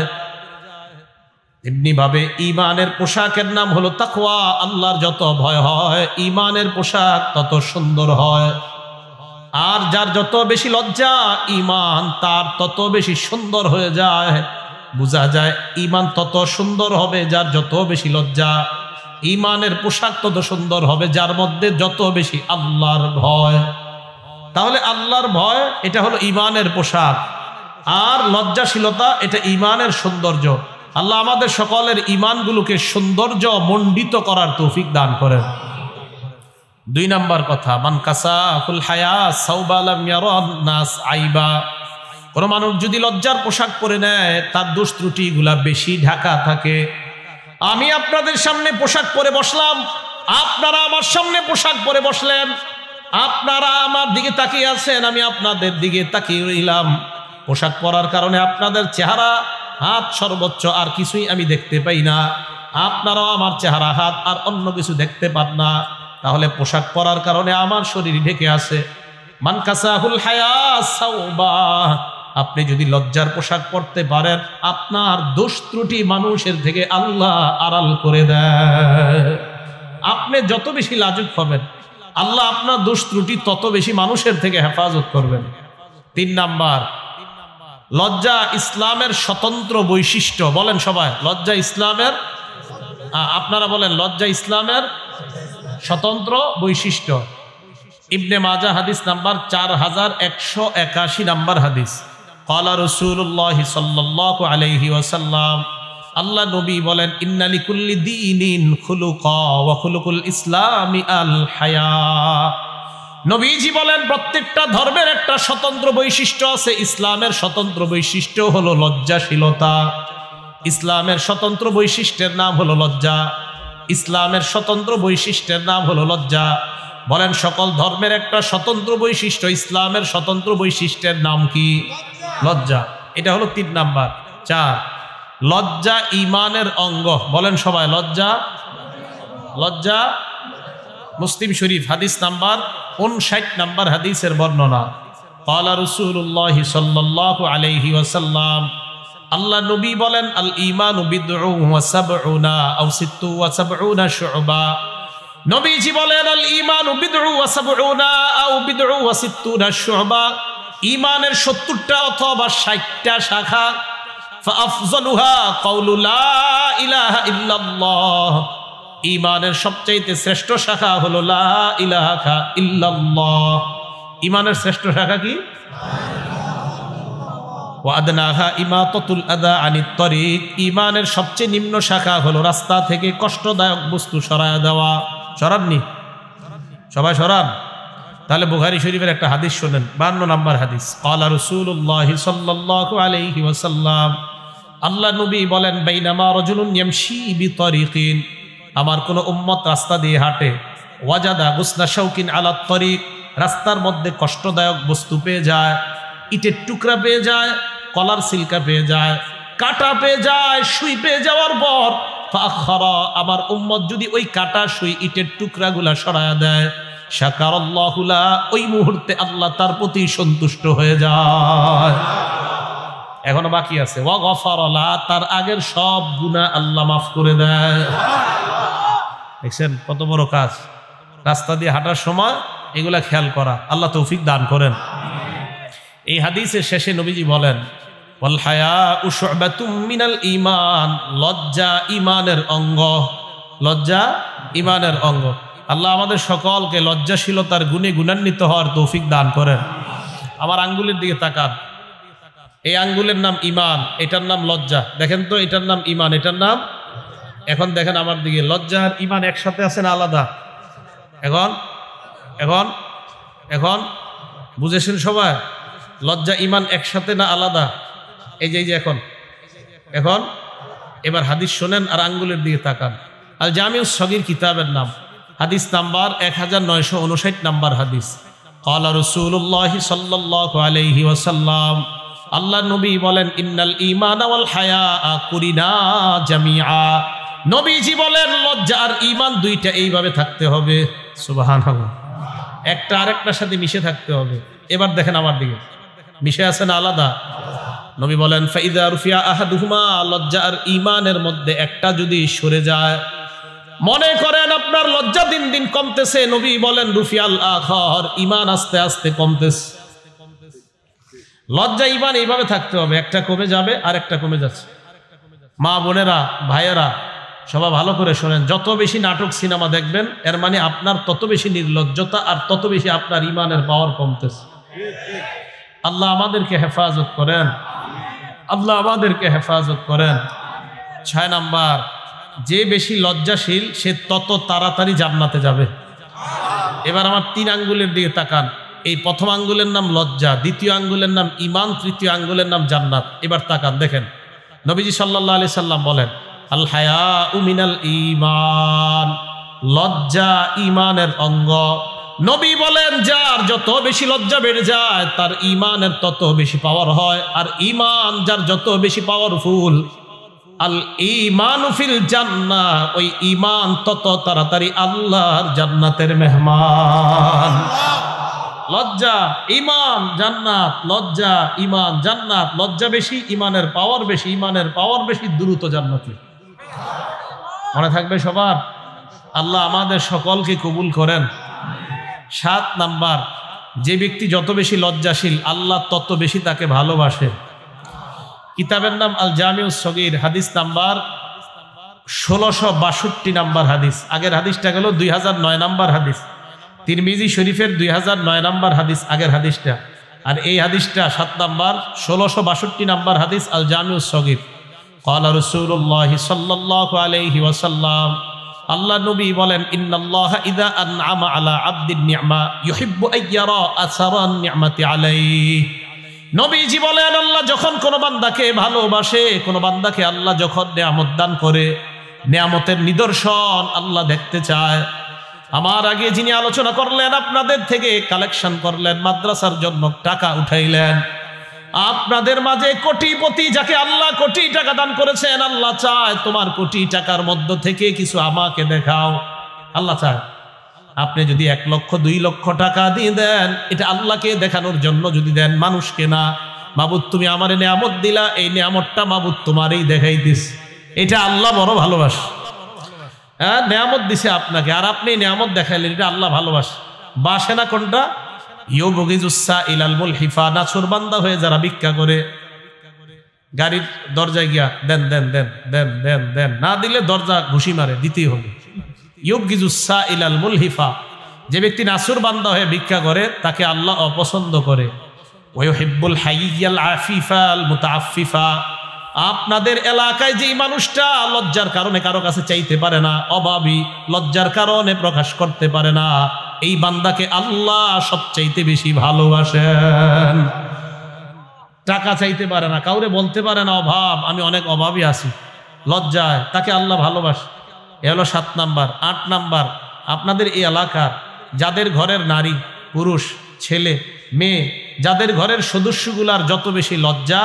এমনি ভাবে ঈমানের পোশাকের নাম হলো তাকওয়া। আল্লাহর যত ভয় হয় ঈমানের পোশাক তত সুন্দর হয়। আর যার যত বেশি লজ্জা, ঈমান তার তত বেশি সুন্দর হয়ে যায়। বোঝা যায় ঈমান তত সুন্দর হবে যার যত বেশি লজ্জা। ঈমানের পোশাক তত সুন্দর হবে যার মধ্যে যত বেশি আল্লাহর ভয়। তাহলে আল্লাহর ভয় এটা হলো ঈমানের পোশাক, আর লজ্জাশীলতা এটা ঈমানের সৌন্দর্য। আল্লাহ আমাদের সকলের ঈমানগুলোকে সৌন্দর্য মণ্ডিত করার তৌফিক দান করেন। 2 নাম্বার কথা, মান কাসাহুল হায়া সাওবা লাম ইয়ারান নাস আইবা। কোন মানুষ যদি লজ্জার পোশাক পরে নেয় তার দোষ ত্রুটিগুলা বেশি ঢাকা থাকে। আমি আপনাদের সামনে পোশাক পরে বসলাম, আপনারা আমার সামনে পোশাক পরে বসলেন, আপনারা আমার দিকে তাকিয়ে আছেন, আমি আপনাদের দিকে তাকিয়ে রইলাম। পোশাক পরার কারণে আপনাদের চেহারা, হাত সর্বোচ্চ, আর কিছুই আমি দেখতে পাই না। আপনারাও আমার চেহারা, হাত আর অন্য কিছু দেখতে পান না। তাহলে পোশাক পরার কারণে আমার শরীর ঢেকে আছে। মান কাসাহুল হায়া সাওবা, আপনি যদি লজ্জার পোশাক পরতে পারেন আপনার দোষ ত্রুটি মানুষের থেকে আল্লাহ আড়াল করে দেয়। আপনি যত বেশি লাজুক হবেন আল্লাহ আপনার দোষ ত্রুটি তত বেশি মানুষের থেকে হেফাজত করবেন। 3 নাম্বার, লজ্জা ইসলামের স্বতন্ত্র বৈশিষ্ট্য। বলেন সবাই, লজ্জা ইসলামের, আপনারা বলেন লজ্জা ইসলামের। স্বতন্ত্র বৈশিষ্ট্য। ইবনে মাজাহ হাদিস নাম্বার 4181 নাম্বার হাদিস। ক্বালা রাসূলুল্লাহ সাল্লাল্লাহু আলাইহি ওয়াসাল্লাম, আল্লাহ নবী বলেন, ইন্না লিকুল্লি দীনিন খুলুকা ওয়া খুলুকুল ইসলামি আল হায়া। নবীজি বলেন প্রত্যেকটা ধর্মের একটা স্বতন্ত্র বৈশিষ্ট্য আছে। ইসলামের স্বতন্ত্র বৈশিষ্ট্য হলো লজ্জাশীলতা। ইসলামের স্বতন্ত্র বৈশিষ্ট্যের নাম হলো লজ্জা। ইসলামের স্বতন্ত্র বৈশিষ্ট্যের নাম হলো লজ্জা। বলেন সকল ধর্মের একটা স্বতন্ত্র বৈশিষ্ট্য, ইসলামের স্বতন্ত্র বৈশিষ্ট্যের নাম কি? লজ্জা। এটা হলো 3 নাম্বার। 4, লজ্জা ঈমানের অঙ্গ। বলেন সবাই, লজ্জা। লজ্জা মুসলিম শরীফ হাদিস নাম্বার 59 নাম্বার হাদিসের বর্ণনা। ক্বালা রাসূলুল্লাহ সাল্লাল্লাহু আলাইহি ওয়াসাল্লাম, আল্লাহ নবী বলেন, আল ঈমানু বিদউ ওয়া সাবউনা আও সিত্তু ওয়া সাবউনা শুবা। নবীজি বলেন, আল ঈমানু বিদউ ওয়া সাবউনা আও বিদউ ওয়া সিত্তুনা শুবা। ঈমানের 70টা অথবা 60টা শাখা। ফাআফযালুহা কাউলু লা ইলাহা ইল্লাল্লাহ। ঈমানের সবচেয়ে শ্রেষ্ঠ শাখা হলো লা ইলাহা ইল্লাল্লাহ। ঈমানের শ্রেষ্ঠ শাখা কি? ওয়া আদনাহা ইমাতাতুল আযা আনিত তরিক। ঈমানের সবচেয়ে নিম্ন শাখা হলো রাস্তা থেকে কষ্টদায়ক বস্তু সরায়া দেওয়া। সরাননি? সবাই সরান। তাহলে বুখারী শরীফের একটা হাদিস শুনেন, 52 নাম্বার হাদিস। ক্বালা রাসূলুল্লাহ সাল্লাল্লাহু আলাইহি ওয়াসাল্লাম, আল্লাহ নবী বলেন, বাইনামা রাজুলুন ইয়ামশি বিতরিকিন। আমার কোন উম্মত রাস্তা দিয়ে হাঁটে, ওয়াজাদা গুসনা শাওকিন আলা তরিক। রাস্তার মধ্যে কষ্টদায়ক বস্তু পেয়ে যায়, ইটের টুকরা পেয়ে যায়, কলার সিলকা পেয়ে যায়, কাটা পেয়ে যায়। সুই পেয়ে যাওয়ার পর ফাখারা, আমার উম্মত যদি ওই কাটা সুই ইটের টুকরাগুলা সরায়া দেয়, শাকারাল্লাহু লা, ওই মুহূর্তে আল্লাহ তার প্রতি সন্তুষ্ট হয়ে যায়। এখনো বাকি আছে, ওয়া গফারা লা, তার আগের সব গুনাহ আল্লাহ মাফ করে দেয়। দেখছেন কত বড় কাজ? রাস্তা দিয়ে হাঁটার সময় এগুলা খেয়াল করা। আল্লাহ তৌফিক দান করেন। এই হাদিসের শেষে নবীজি বলেন, ওয়াল হায়াউ শু'বাতুম মিনাল ঈমান। লজ্জা ঈমানের অঙ্গ। লজ্জা ঈমানের অঙ্গ। আল্লাহ আমাদের সকলকে লজ্জাশীলতার গুণে গুণান্বিত হওয়ার তৌফিক দান করেন। আমার আঙ্গুলের দিকে তাকান। এই আঙ্গুলের নাম ঈমান, এটার নাম লজ্জা। দেখেন তো, এটার নাম ঈমান, এটার নাম। এখন দেখেন আমার দিকে, লজ্জা আর ঈমান একসাথে আছে না আলাদা? এখন এখন এখন বুঝেছেন সবাই? লজ্জা ঈমান একসাথে না আলাদা? এই যে এখন এখন এবার হাদিস শোনেন আর আঙ্গুলের দিকে তাকান। আল জামিউস সগীর কিতাবের নাম, হাদিস নাম্বার 1959 নাম্বার হাদিস। ক্বালা রাসূলুল্লাহ সাল্লাল্লাহু আলাইহি ওয়াসাল্লাম, আল্লাহ নবী বলেন, ইন্নাল ঈমান ওয়াল হায়া কুরিনা জামিআ। নবীজি বলেন লজ্জা আর ঈমান দুইটা এইভাবে থাকতে হবে। সুবহানাল্লাহ। একটা আরেকটার সাথে মিশে থাকতে হবে। এবার দেখেন আমার দিকে, মিশে আছে না আলাদা? নবী বলেন, ফাইদা রুফিয়া আহাদুহুমা, লজ্জা আর ঈমানের মধ্যে একটা যদি সরে যায়, মনে করেন আপনার লজ্জা দিন দিন কমতেছে, নবী বলেন রুফিয়াল আখার, ঈমান আস্তে আস্তে কমতেছে। লজ্জা ঈমান এইভাবে থাকতে হবে, একটা কমে যাবে আর একটা কমে যাচ্ছে। মা বোনেরা, ভাইয়েরা, সবাই ভালো করে শোনেন। যত বেশি নাটক সিনেমা দেখবেন, এর মানে আপনার তত বেশি নির্লজ্জতা আর তত বেশি আপনার ঈমানের পাওয়ার কমতেছে। আল্লাহ আমাদেরকে হেফাজত করেন। আল্লাহ আমাদেরকে হেফাজত করেন। 6 নাম্বার, যে বেশি লজ্জাশীল সে তত তাড়াতাড়ি জান্নাতে যাবে। এবার আমার 3 আঙ্গুলের দিকে তাকান। এই প্রথম আঙ্গুলের নাম লজ্জা, দ্বিতীয় আঙ্গুলের নাম ঈমান, তৃতীয় আঙ্গুলের নাম জান্নাত। এবার তাকান, দেখেন নবীজি সাল্লাল্লাহু আলাইহি সাল্লাম বলেন, আল হায়াউ মিনাল ঈমান। লজ্জা ঈমানের অঙ্গ। নবী বলেন, যার যত বেশি লজ্জা বেড়ে যায় তার ঈমানের তত বেশি পাওয়ার হয়। আর ঈমান যার যত বেশি পাওয়ারফুল, আল ঈমানু ফিল জান্নাহ, ওই ঈমান তত তাড়াতাড়ি আল্লাহর জান্নাতের মেহমান। লজ্জা, ঈমান, জান্নাত। লজ্জা, ঈমান, জান্নাত। লজ্জা বেশি, ঈমানের পাওয়ার বেশি। ঈমানের পাওয়ার বেশি, দ্রুত জান্নাতে। মনে থাকবে সবার? আল্লাহ আমাদের সকলকে কবুল করেন। 7 নাম্বার, যে ব্যক্তি যত বেশি লজ্জাশীল আল্লাহ তত বেশি তাকে ভালোবাসে। কিতাবের নাম আল জামিউস সগীর, হাদিস নাম্বার 1662 নাম্বার হাদিস। আগের হাদিসটা গেল 2009 নাম্বার হাদিস। তিরমিজি শরীফের 2009 নাম্বার হাদিস আগের হাদিসটা, আর এই হাদিসটা 7 নাম্বার 1662 নাম্বার হাদিস আল জামিউস সগীর। ক্বালা রাসূলুল্লাহ সাল্লাল্লাহু আলাইহি ওয়াসাল্লাম, আল্লাহ নবী বলেন, ইন্নাল্লাহা ইযা আনআমা আলা আবদিন নি'মা ইউহিব্বু আইয়ারা আসারান নি'মাতি আলাইহি। নবীজি বলেন, আল্লাহ যখন কোনো বান্দাকে ভালোবাসে, কোনো বান্দাকে আল্লাহ যখন নিয়ামত দান করে, নিয়ামতের নিদর্শন আল্লাহ দেখতে চায়। আমার আগে যিনি আলোচনা করলেন, আপনাদের থেকে কালেকশন করলেন, মাদ্রাসার জন্য টাকা উঠাইলেন, আপনাদের মাঝে কোটিপতি যাকে আল্লাহ কোটি টাকা দান করেছেন, আল্লাহ চায় তোমার কোটি টাকার মধ্য থেকে কিছু আমাকে দেখাও। আল্লাহ চায় আপনি যদি 1 লক্ষ 2 লক্ষ টাকা দিয়ে দেন, এটা আল্লাহকে দেখানোর জন্য যদি দেন, মানুষকে না। মাবুদ তুমি আমার নিয়ামত দিলা, এই নিয়ামতটা মাবুদ তোমারই দেখাইতিস, এটা আল্লাহ বড় ভালোবাসে। হ্যাঁ, নিয়ামত দিছে আপনাকে, আর আপনি নিয়ামত দেখাইলেন, এটা আল্লাহ ভালোবাসে। বাসে না কোনটা? ইউবগিজুসসা ইলাল মুলহিফা, নাছুর বান্দা হয়ে যারা ভিক্ষা করে, গাড়ির দরজায় গিয়া দেন দেন দেন দেন দেন দেন, না দিলে দরজা ঘুষি মারে, দিতেই হবে। ইউবগিজুসসা ইলাল মুলহিফা, যে ব্যক্তি নাছুর বান্দা হয়ে ভিক্ষা করে তাকে আল্লাহ অপছন্দ করে। ওয়াইহিব্বুল হাইয়াল আফিফাল মুতাআফফিফা, আপনাদের এলাকায় যেই মানুষটা লজ্জার কারণে কারো কাছে চাইতে পারে না, অভাবী, লজ্জার কারণে প্রকাশ করতে পারে না, এই বান্দাকে আল্লাহ সবচাইতে বেশি ভালোবাসেন। টাকা চাইতে পারে না, কাউরে বলতে পারে না অভাব, আমি অনেক অভাবী আছি, লজ্জায়, তাকে আল্লাহ ভালোবাসে। এ হলো 7 নাম্বার। 8 নাম্বার, আপনাদের এই এলাকার যাদের ঘরের নারী পুরুষ ছেলে মেয়ে, যাদের ঘরের সদস্যগুলার যত বেশি লজ্জা,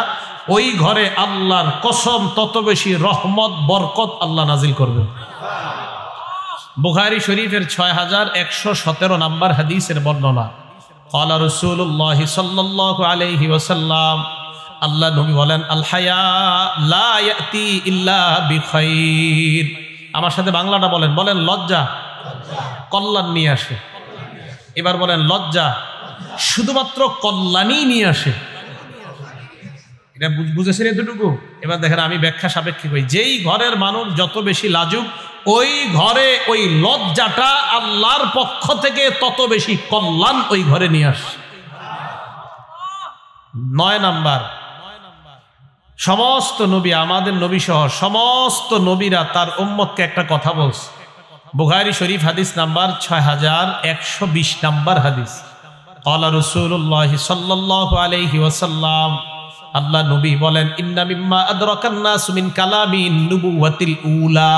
ওই ঘরে আল্লাহর কসম তত বেশি রহমত বরকত আল্লাহ নাজিল করবেন। বুখারী শরীফের 6117 নাম্বার হাদিসের বর্ণনা। ক্বালা রাসূলুল্লাহ সাল্লাল্লাহু আলাইহি ওয়াসাল্লাম, আল্লাহ নবী বলেন, আল হায়া লা ইয়াতি ইল্লা বিখাইর। আমার সাথে বাংলাটা বলেন, বলেন লজ্জা কল্যাণ নিয়ে আসে। এবার বলেন লজ্জা শুধুমাত্র কল্যাণই নিয়ে আসে। এটা বুঝেছেন এতটুকু? এবার দেখেন আমি ব্যাখ্যা সাপেক্ষে কই, যেই ঘরের মানুষ যত বেশি লাজুক, ওই ঘরে ওই লজ্জাটা আল্লাহর পক্ষ থেকে তত বেশি কল্যাণ ওই ঘরে নিয়ে আসে। 9 নাম্বার, সমস্ত নবী, আমাদের নবী সহ সমস্ত নবীরা তার উম্মতকে একটা কথা বলছে। বুখারী শরীফ হাদিস নাম্বার 6120 নাম্বার হাদিস। ক্বালা রাসূলুল্লাহ সাল্লাল্লাহু আলাইহি ওয়াসাল্লাম, আল্লাহ নবী বলেন, ইন্না মিম্মা আদরাকান নাস মিন কালামিন নুবুওয়াতিল উলা।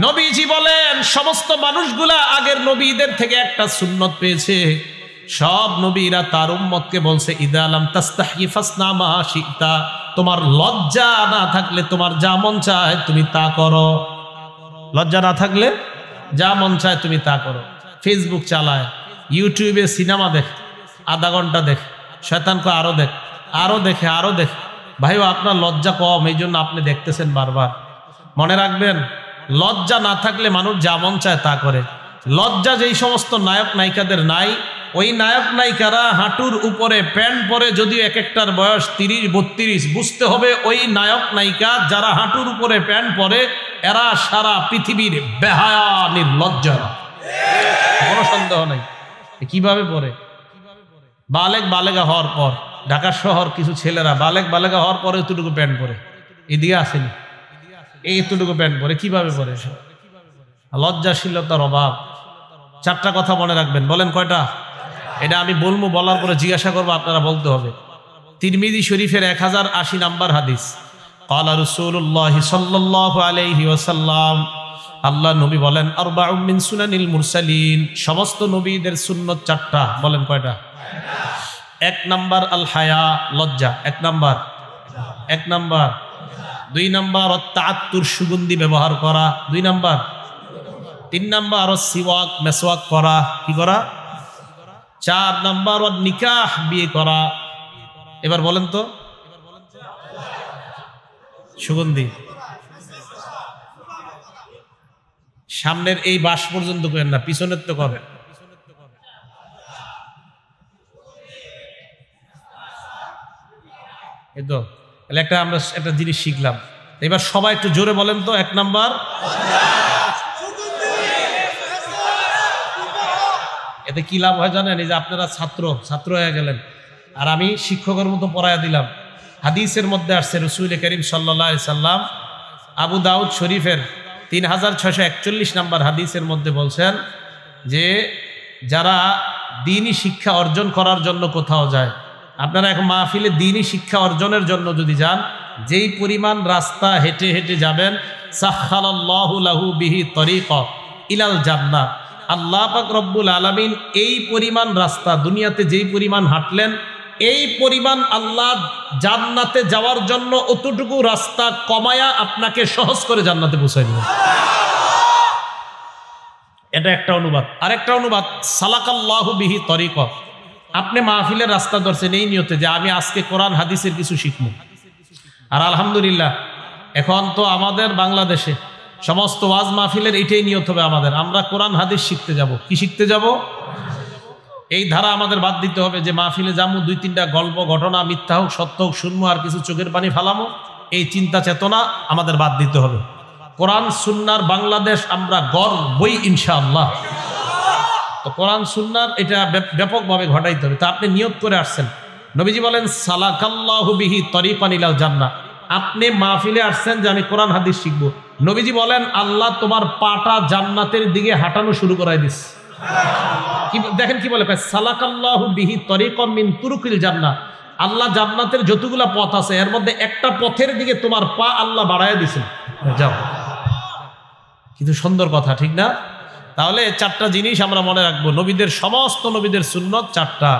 নবীজি বলেন, সমস্ত মানুষগুলা আগের নবীদের থেকে একটা সুন্নত পেয়েছে। সব নবীরা তার উম্মতকে বলছে, ইদা লাম তাস্তাহি ফাসনা মা শিতা, তোমার লজ্জা না থাকলে তোমার যা মন চায় তুমি তা করো। লজ্জা না থাকলে যা মন চায় তুমি তা করো। ফেসবুক চালায়, ইউটিউবে সিনেমা দেখ, আধা ঘন্টা দেখ, শয়তানকে আরো দেখ, আরো দেখে আরো দেখ। ভাইও আপনার লজ্জা কম, এই জন্য আপনি দেখতেছেন বারবার। মনে রাখবেন, লজ্জা না থাকলে মানুষ যা মন চায় তা করে। লজ্জা যেই সমস্ত নায়ক নায়িকাদের নাই, ওই নায়ক নায়িকারা হাঁটুর উপরে প্যান্ট পরে, যদিও এক একটার বয়স 30-32, বুঝতে হবে ওই নায়ক নায়িকা যারা হাঁটুর উপরে প্যান্ট পরে, এরা সারা পৃথিবীর বেহায়া নির্লজ্জা, কোনো সন্দেহ নাই। কিভাবে পরে? বালেগা হওয়ার পর, ঢাকা শহর কিছু ছেলেরা বালেগা হওয়ার পরে এতটুকু প্যান্ট পরে, এদিকে আসেনি, এই এতটুকু প্যান্ট পরে। কিভাবে পরে? লজ্জাশীলতার অভাব। 4টা কথা মনে রাখবেন। বলেন কয়টা? এটা আমি বলবো, বলার পরে জিজ্ঞাসা করবো, আপনারা বলতে হবে। তিরমিজি শরীফের 1080 নাম্বার হাদিস। ক্বালা রাসূলুল্লাহ সাল্লাল্লাহু আলাইহি ওয়াসাল্লাম, আল্লাহ নবী বলেন, আরবাউম মিন সুনানিল মুরসালিন, সমস্ত নবীদের সুন্নত 4টা। বলেন কয়টা? 1 নাম্বার আল হায়া, লজ্জা। 1 নাম্বার। 2 নাম্বার তাআত্তুর, সুগন্ধি ব্যবহার করা। 2 নাম্বার। 3 নাম্বার সিওয়াক, মেসওয়াক করা। কি করা? 4 নাম্বার নিকাহ, বিয়ে করা। এবার বলেন তো, সুগন্ধি সামনের এই বাস পর্যন্ত করেন না, পিছনের তো করেন। এই তো আমরা একটা জিনিস শিখলাম, এবার সবাই একটু জোরে বলেন তো, 1 নাম্বার। এতে কি লাভ হয় জানেন? এই যে আপনারা ছাত্র হয়ে গেলেন, আর আমি শিক্ষকের মতো পড়ায়া দিলাম। হাদিসের মধ্যে আসছে রাসূল করিম সাল্লাল্লাহু আলাইহি সাল্লাম আবু দাউদ শরীফের 3641 নাম্বার হাদিসের মধ্যে বলছেন যে যারা দ্বীনি শিক্ষা অর্জন করার জন্য কোথাও যায়, আপনারা এখন মাহফিলে দ্বীনি শিক্ষা অর্জনের জন্য যদি যান, যেই পরিমাণ রাস্তা হেঁটে হেঁটে যাবেন, সাখখারাল্লাহু লাহু বিহি তরিকা ইলাল জান্নাহ, আল্লাহ পাক রব্বুল আলামিন এই পরিমাণ রাস্তা দুনিয়াতে যেই পরিমাণ হাঁটলেন, এই পরিমাণ আল্লাহ জান্নাতে যাওয়ার জন্য অতটুকু রাস্তা কমায়া আপনাকে সহজ করে জান্নাতে পৌঁছায় দিবেন। এটা একটা অনুবাদ। আরেকটা অনুবাদ, সালাকাল্লাহু বিহি তরিকা, আপনি মাহফিলের রাস্তা ধরছেন এই নিয়তে যে আমি আজকে কোরআন হাদিসের কিছু শিখবো। আর আলহামদুলিল্লাহ এখন তো আমাদের বাংলাদেশে সমস্ত ওয়াজ মাহফিলের এইটাই নিয়ত হবে আমাদের, আমরা কোরআন হাদিস শিখতে যাব। কি শিখতে যাব? এই ধারা আমাদের বাদ দিতে হবে যে মাহফিলে যাবো, 2-3টা গল্প ঘটনা মিথ্যা হোক সত্য হোক শুনবো, আর কিছু চোখের পানি ফালামো, এই চিন্তা চেতনা আমাদের বাদ দিতে হবে। কোরআন সুন্নাহর বাংলাদেশ আমরা গর্বই ইনশাআল্লাহ। তো কোরআন সুন্নাহর এটা ব্যাপকভাবে ঘটাইতে হবে। তা আপনি নিয়ত করে আসছেন, নবীজি বলেন সালাকাল্লাহু বিহি তরিকান ইলাল জান্নাহ, আপনি মাহফিলে আসছেন যে আমি কোরআন হাদিস শিখবো, নবীজি বলেন আল্লাহ তোমার পাটা জান্নাতের দিকে হাঁটানো শুরু করাই দিস। দেখেন কি বলে, সালাকাল্লাহু বিহি তরিকাম মিন তুরুকিল জান্নাহ, আল্লাহ জান্নাতের যতগুলা পথ আছে এর মধ্যে একটা পথের দিকে তোমার পা আল্লাহ বাড়ায় দিছেন, যাও। কিন্তু সুন্দর কথা, ঠিক না? তাহলে 4টা জিনিস আমরা মনে রাখবো, নবীদের সমস্ত নবীদের সুন্নত 4টা।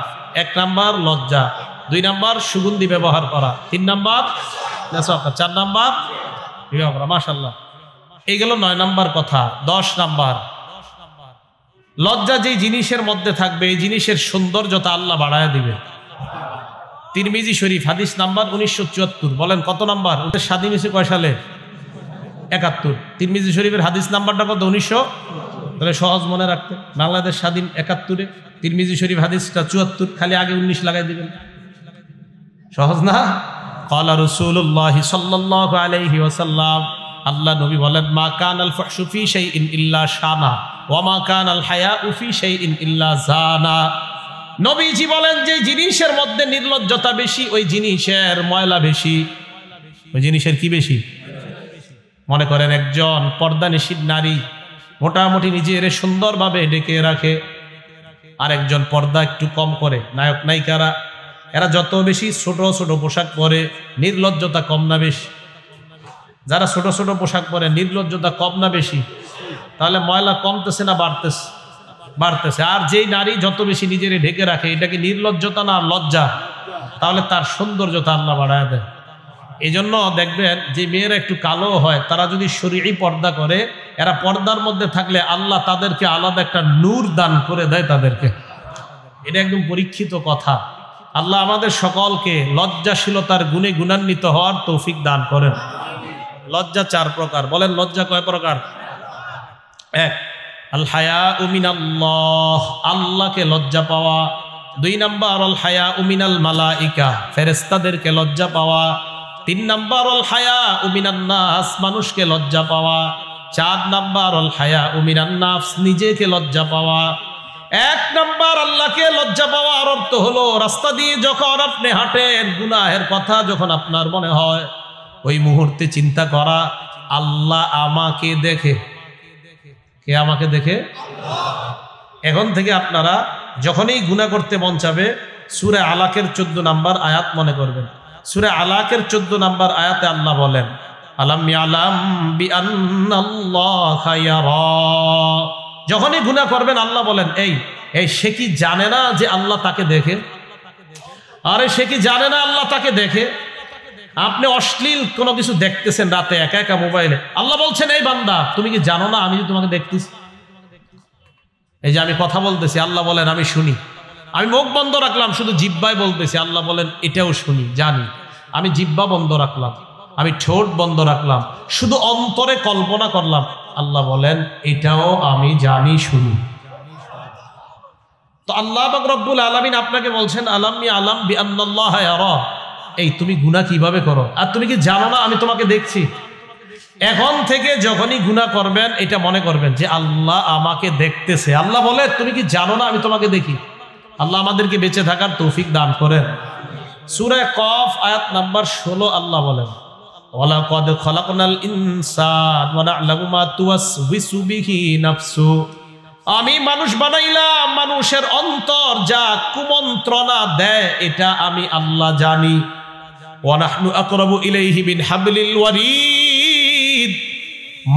1 নাম্বার লজ্জা, 2 নাম্বার সুগন্ধি ব্যবহার করা, 3 নাম্বার 4 নাম্বার বিবাহ করা। মাশাআল্লাহ, এই গেল 9 নাম্বার কথা। 10 নাম্বার, লজ্জা যেই জিনিসের মধ্যে থাকবে এই জিনিসের সৌন্দর্যতা আল্লাহ বাড়ায় দিবে। তিরমিজি শরীফ হাদিস নাম্বার 1974, বলেন কত নাম্বার? ওদের স্বাধীন হয়েছে কয় সালে? 71। তিরমিজি শরীফের হাদিস নাম্বারটা কত? 1900। তাহলে সহজ মনে রাখতে, বাংলাদেশ স্বাধীন 71-এ, তিরমিজি শরীফ হাদিসটা 74, খালি আগে 19 লাগাই দিবেন, সহজ না? ক্বালা রাসূলুল্লাহ সাল্লাল্লাহু আলাইহি ওয়াসাল্লাম, আল্লাহ নবী বলেন মা কানাল ফাহশু ফি শাইইন ইল্লা শানা ওয়া মা কানাল হায়াউ ফি শাইইন ইল্লা জানা। নবীজি বলেন যে জিনিসের মধ্যে নির্লজ্জতা বেশি ওই জিনিসের ময়লা বেশি। ওই জিনিসের কি বেশি? মনে করেন একজন পর্দানিশীন নারী মোটামুটি নিজের সুন্দরভাবে ঢেকে রাখে, আর একজন পর্দা একটু কম করে, নায়ক নায়িকারা এরা যত বেশি ছোট ছোট পোশাক পরে, নির্লজ্জতা কম না বেশি? যারা ছোট ছোট পোশাক পরে নির্লজ্জতা কম না বেশি? তাহলে ময়লা কমতেছে না বাড়তেছে? বাড়তেছে। আর যেই নারী যত বেশি নিজের ঢেকে রাখে, এটা কি নির্লজ্জতা না লজ্জা? তাহলে তার সৌন্দর্যতা আল্লাহ বাড়ায় দেয়। এই জন্য দেখবেন যে মেয়েরা একটু কালো হয়, তারা যদি শরীয়ী পর্দা করে, এরা পর্দার মধ্যে থাকলে আল্লাহ তাদেরকে আলাদা একটা নূর দান করে দেয় তাদেরকে। এটা একদম পরীক্ষিত কথা। আল্লাহ আমাদের সকলকে লজ্জাশীলতার গুণে গুণান্বিত হওয়ার তৌফিক দান করেন। লজ্জা 4 প্রকার, বলেন লজ্জা কয় প্রকার? 1, আল হায়াউ মিনাল্লাহ, আল্লাহকে লজ্জা পাওয়া। 2 নাম্বার আল হায়াউ মিনাল মালাইকা, ফেরেশতাদেরকে লজ্জা পাওয়া। 3 নাম্বার আল হায়াউ মিনান নাস, মানুষকে লজ্জা পাওয়া। 4 নাম্বার আল হায়াউ মিনান নাফস, নিজেকে লজ্জা পাওয়া। 1 নাম্বার আল্লাহকে লজ্জা পাওয়ার অর্থ হলো রাস্তা দিয়ে যখন আপনি হাঁটেন, গুনাহের কথা যখন আপনার মনে হয়, ওই মুহূর্তে চিন্তা করা আল্লাহ আমাকে দেখে। কে আমাকে দেখে? এখন থেকে আপনারা যখনই গুনাহ করতে মন চাবে, সূরা আলাকের 14 নাম্বার আয়াত মনে করবেন। সূরা আলাকের 14 নাম্বার আয়াতে আল্লাহ বলেন আলাম ইয়ালাম বিআন্নাল্লাহা ইয়ারা। যখনই গুনাহ করবেন আল্লাহ বলেন এই সে কি জানে না যে আল্লাহ তাকে দেখে? আরে সে কি জানে না আল্লাহ তাকে দেখে? আপনি অশ্লীল কোনো কিছু দেখতেছেন রাতে একা একা মোবাইলে, আল্লাহ বলছেন এই বান্দা তুমি কি জানো না আমি যে তোমাকে দেখতেছি? এই যে আমি কথা বলতেছি, আল্লাহ বলেন আমি শুনি। আমি মুখ বন্ধ রাখলাম, শুধু জিহ্বায় বলতেছি, আল্লাহ বলেন এটাও শুনি, জানি। আমি জিহ্বা বন্ধ রাখলাম, আমি ঠোঁট বন্ধ রাখলাম, শুধু অন্তরে কল্পনা করলাম, আল্লাহ বলেন এটাও আমি জানি, শুনি। তো আল্লাহ পাক রব্বুল আলামিন আপনাকে বলছেন আলাম ইয়ালাম বিআন্নাল্লাহা ইয়ারা, এই তুমি গুনাহ কিভাবে করো আর তুমি কি জানো না আমি তোমাকে দেখছি? এখন থেকে যখনই গুনাহ করবেন এটা মনে করবেন যে আল্লাহ আমাকে দেখতেছে। আল্লাহ বলে তুমি কি জানো না আমি তোমাকে দেখি? আল্লাহ আমাদেরকে বেঁচে থাকার তৌফিক দান করেন। সূরা কফ আয়াত নাম্বার 16 আল্লাহ বলেন ওয়ালাকাদ খালাকনাল ইনসান ওয়া না'লামু মা তুওয়াসওয়িসু বিহি নাফসু। আমি মানুষ বানাইলাম, মানুষের অন্তর যা কুমন্ত্রণা দেয় এটা আমি আল্লাহ জানি। ওয়া নাহনু আকরাবু ইলাইহি মিন হাবলিল ওয়ারিদ,